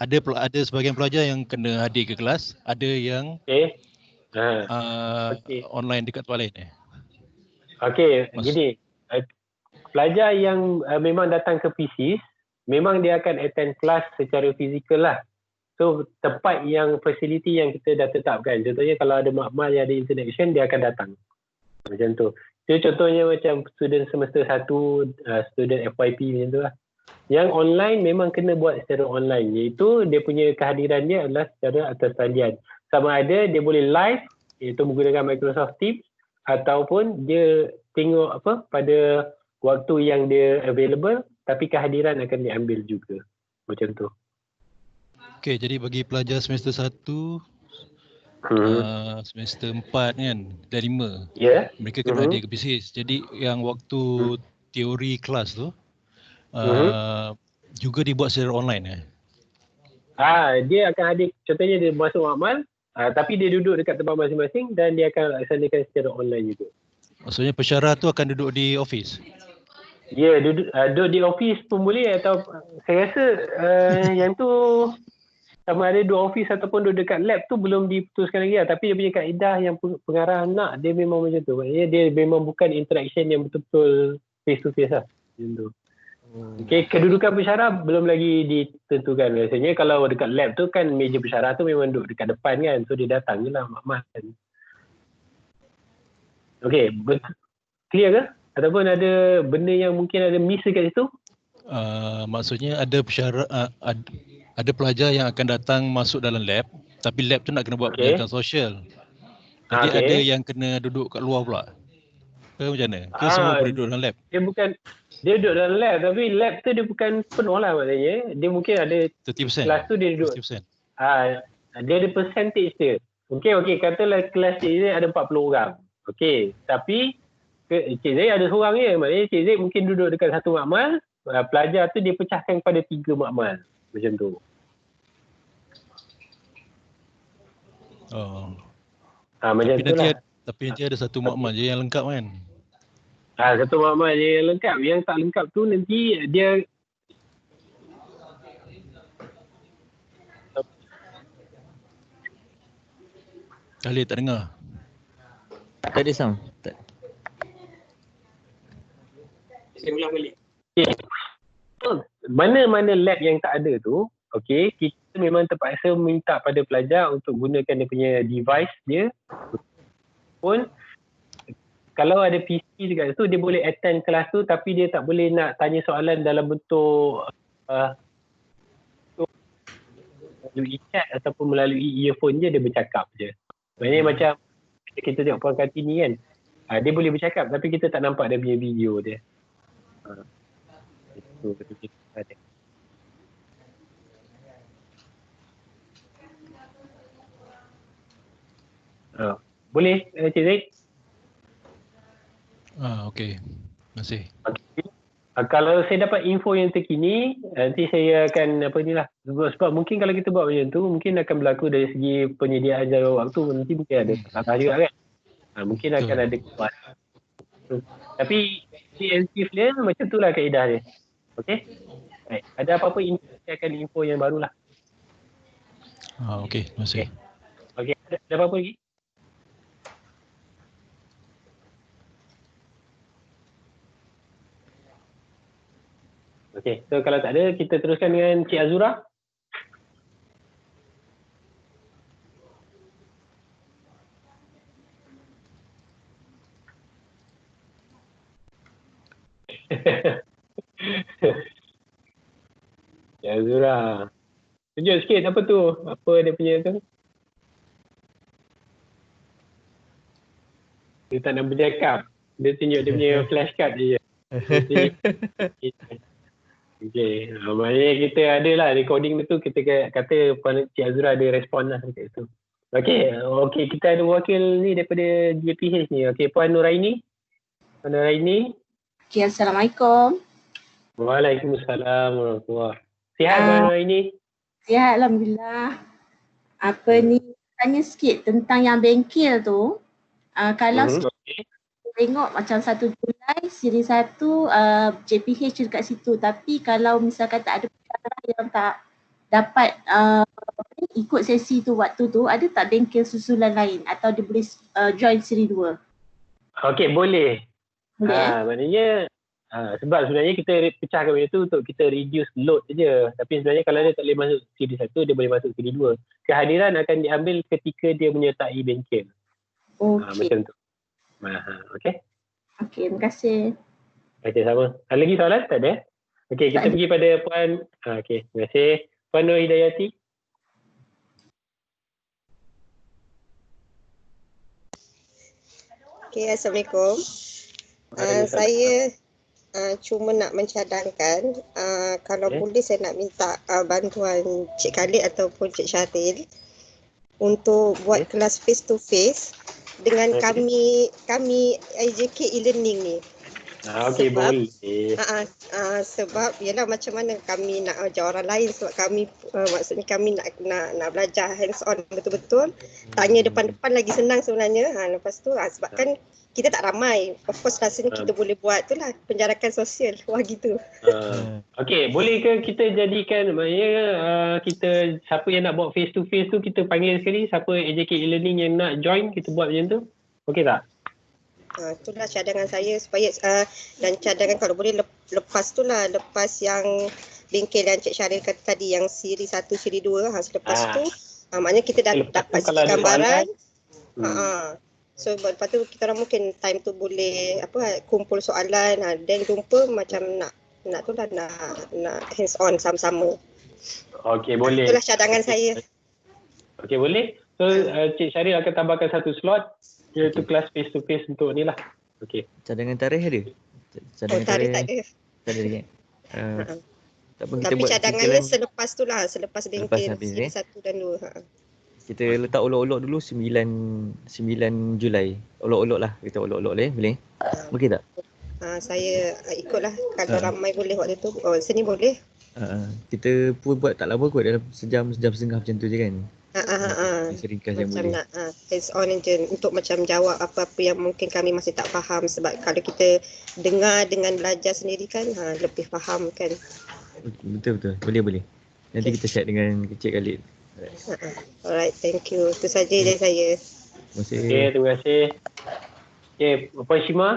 ada sebahagian pelajar yang kena hadir ke kelas, ada yang online dekat tempat lain. Okey, gini. Pelajar yang memang datang ke PCs, memang dia akan attend kelas secara fizikal lah. So tempat yang fasiliti yang kita dah tetapkan. Contohnya kalau ada makmal yang ada interaction, dia akan datang. Macam tu. So, contohnya macam student semester 1, student FYP macam tu lah. Yang online memang kena buat secara online. Iaitu dia punya kehadiran dia adalah secara atas talian. Sama ada dia boleh live, iaitu menggunakan Microsoft Teams, ataupun dia tengok pada waktu yang dia available, tapi kehadiran akan diambil juga. Macam tu. Okey, jadi bagi pelajar semester 1, semester 4 kan, dan 5, mereka kena hadir ke PCs. Jadi yang waktu teori kelas tu juga dibuat secara online dia akan hadir, contohnya dia masuk makmal, tapi dia duduk dekat tempat masing-masing dan dia akan laksanakan secara online juga. Maksudnya pensyarah tu akan duduk di office? Ya, duduk di office pun boleh, atau saya rasa yang tu sama ada duduk office ataupun duduk dekat lab tu belum diputuskan lagi lah. Tapi dia punya kaedah yang pengarah nak, dia memang macam tu. Maksudnya dia memang bukan interaction yang betul-betul face to face lah. Macam tu. Okay, kedudukan pensyarah belum lagi ditentukan. Biasanya kalau dekat lab tu kan meja pensyarah tu memang duduk dekat depan kan. So dia datang je lah makmal kan. Okay, clear ke? Ataupun ada benda yang mungkin ada miss dekat situ? Maksudnya ada pensyarah, ada pelajar yang akan datang masuk dalam lab, tapi lab tu nak kena buat pendidikan sosial. Jadi ada yang kena duduk kat luar pula. Ke macam mana? Ke semua boleh duduk dalam lab? Dia duduk dalam lab, tapi lab tu dia bukan penuh lah maknanya. Dia mungkin ada 30%. Kelas tu dia duduk 30%. Dia ada percentage dia. Okey, katalah kelas Cik Zaid ada 40 orang. Okey, tapi Cik Zaid ada seorang je. Maknanya Cik Zaid mungkin duduk dekat satu makmal, pelajar tu dia pecahkan kepada 3 makmal. Macam tu. Macam tu lah. Tapi nanti ada satu makmal je yang lengkap kan? Satu makmal je yang lengkap. Yang tak lengkap tu nanti dia Khalid tak dengar? Tak ada sound. Saya ulang balik. Mana-mana lab yang tak ada tu, okey, kita memang terpaksa minta pada pelajar untuk gunakan dia punya device dia. Pun kalau ada PC dekat situ, dia boleh attend kelas tu tapi dia tak boleh nak tanya soalan dalam bentuk melalui chat ataupun melalui earphone je, dia bercakap je. Maksudnya macam kita tengok Puan Kartini kan, dia boleh bercakap tapi kita tak nampak dia punya video dia. Itu betul-betul ada. Boleh Cik Zaid? Okey. Terima kasih. Kalau saya dapat info yang terkini, nanti saya akan sebab mungkin kalau kita buat macam tu mungkin akan berlaku dari segi penyediaan jadual waktu, nanti mungkin ada salah juga kan. Mungkin akan ada kekuatan. Tapi preemptive dia macam tu lah kaedah dia. Okey? Baik. Ada apa-apa info, saya akan info yang barulah. Okey, terima kasih. Okey, ada apa-apa lagi? Okey, so kalau tak ada, kita teruskan dengan Cik Azura. Cik Azura. Tunjuk sikit apa tu? Apa dia punya tu? Dia tak nak bercakap. Dia tunjuk dia punya flashcard je. Okey, maknanya kita ada lah recording tu, kita kata Puan Cik Azura ada respon lah dekat tu. Okey, kita ada wakil ni daripada JPH ni. Okey, Puan Nuraini. Puan Nuraini. Okey, Assalamualaikum. Waalaikumsalam warahmatullahi. Sihat Puan Nuraini? Sihat, Alhamdulillah. Ni, tanya sikit tentang yang bengkel tu. Kalau tengok macam 1 Julai, siri 1 JPH dekat situ. Tapi kalau misalkan tak ada pensyarah yang tak dapat ikut sesi tu waktu tu, ada tak bengkel susulan lain atau dia boleh join siri 2? Okey, boleh. Boleh maknanya sebab sebenarnya kita pecahkan benda tu untuk kita reduce load je. Tapi sebenarnya kalau dia tak boleh masuk siri 1, dia boleh masuk siri 2. Kehadiran akan diambil ketika dia menyertai bengkel. Macam tu. Okey. Okey, terima kasih. Okey, sama. Ada lagi soalan? Tak ada? Okey, kita pergi pada Puan. Okey, terima kasih. Puan Nur Hidayati. Okey, Assalamualaikum. Saya cuma nak mencadangkan kalau boleh saya nak minta bantuan Cik Khalid ataupun Cik Syahril untuk buat kelas face to face dengan kami IJK e-learning ni. Okey, boleh. Sebab yalah macam mana kami nak ajar orang lain, sebab kami maksudnya kami nak belajar hands on betul-betul. Tanya depan-depan lagi senang sebenarnya. Lepas tu sebab kan kita tak ramai. Of course rasanya kita boleh buat tu lah penjarakan sosial. Wah gitu. Okey, boleh ke kita jadikan maknanya kita siapa yang nak buat face to face tu kita panggil sekali, siapa AJK e-learning yang nak join kita buat macam tu. Okey tak? Itulah cadangan saya supaya dan cadangan kalau boleh lepas tu lah, lepas yang bengkel yang Cik Syahril kata tadi yang siri 1, siri 2, selepas tu maknanya kita dah dapat sikit gambaran. So lepas tu kita orang mungkin time tu boleh kumpul soalan, dan jumpa macam nak hands on sama-sama. Okey, boleh. Itulah cadangan saya. Okey, boleh. So Cik Syahril akan tambahkan satu slot iaitu kelas face to face untuk ni lah. Okey. Cadangan tarikh ada? Tarikh tak ada. Tak ada lagi. Tapi cadangannya selepas tu lah, selepas bengkel siri 1 dan 2. Kita letak olok-olok dulu 9 Julai. Olok-olok lah. Kita olok-olok boleh? Okey tak? Saya ikutlah kalau ramai boleh waktu tu. Sini boleh. Kita pun buat tak lama kot, dalam sejam setengah macam tu je kan. Seringkas yang boleh. Macam nak hands on je untuk macam jawab apa-apa yang mungkin kami masih tak faham, sebab kalau kita dengar dengan belajar sendiri kan lebih faham kan. Betul. Boleh. Nanti kita chat dengan Cik Khalid. Alright, thank you. Itu saja dari saya. Terima kasih. Okay, terima kasih. Okay, Puan Shima.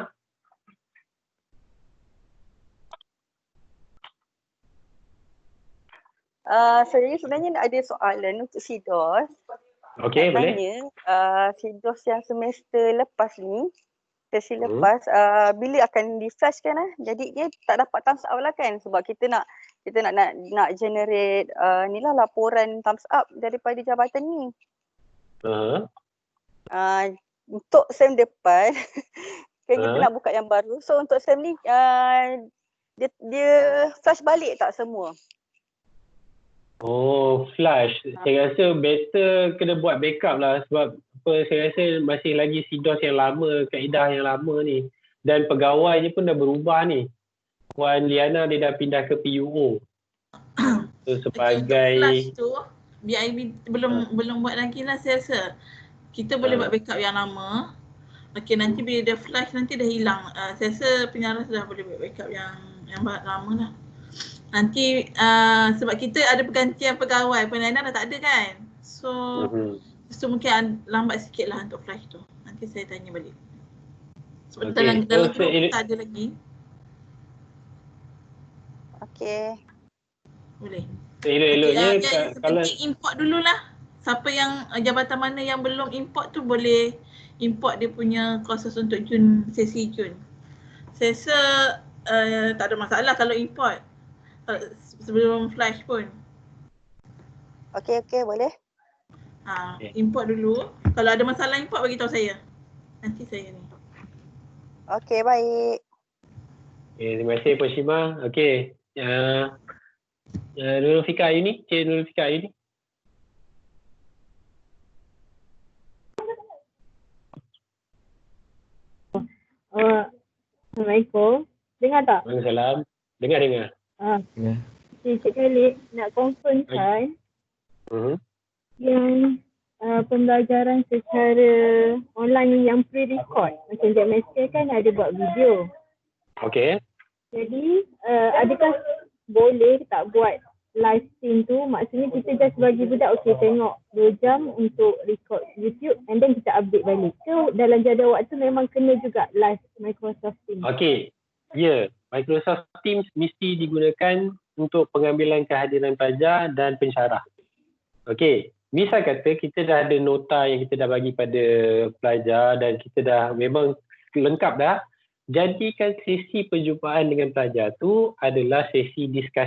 Saya sebenarnya ada soalan untuk SIDOS. Okey, boleh. SIDOS yang semester lepas ni, sesi lepas, bila akan di-flash kan? Jadi dia tak dapat thumbs up lah kan? Sebab kita nak generate inilah laporan thumbs up daripada jabatan ni. Untuk SEM depan, kan kita nak buka yang baru. So untuk SEM ni, dia flash balik tak semua? Oh, flash. Saya rasa better kena buat backup lah sebab apa, saya rasa masih lagi CDOS yang lama, kaedah yang lama ni. Dan pegawainya pun dah berubah ni. Puan Liana dia dah pindah ke PUO. So, sebagai flash tu BIB belum buat lagi lah saya rasa. Kita boleh buat backup yang lama. Okey, nanti bila dia flash nanti dah hilang. Saya rasa penyiaran sudah boleh buat backup yang lama lah. Nanti sebab kita ada pergantian pegawai, penelitian dah tak ada kan. So mungkin lambat sikit lah untuk flash tu. Nanti saya tanya balik. Sebab dalam group tak ada lagi. Okey. Boleh. Elok-eloknya kalau import dululah. Siapa yang jabatan mana yang belum import tu boleh import dia punya kursus untuk sesi Jun. Saya rasa tak ada masalah kalau import sebelum flash pun. Okey, boleh. Import dulu. Kalau ada masalah import bagi tahu saya. Nanti saya ni. Okey, baik. Terima kasih Puan Shima. Okey. Nurul Fika Ayuni, Cik Nurul Fika Ayuni. Assalamualaikum. Dengar tak? Waalaikumsalam. Dengar. Cik Khalid nak confirmkan yang pembelajaran secara online yang pre-record. Macam JMSK kan ada buat video. Okey. Jadi adakah boleh tak buat live stream tu? Maksudnya kita just bagi budak tengok 2 jam untuk record YouTube and then kita update balik. So dalam jadual waktu memang kena juga live Microsoft Teams. Okey. Ya, Microsoft Teams mesti digunakan untuk pengambilan kehadiran pelajar dan pensyarah. Okey. Misal kata kita dah ada nota yang kita dah bagi pada pelajar dan kita dah memang lengkap dah. Jadikan sesi perjumpaan dengan pelajar tu adalah sesi diskusi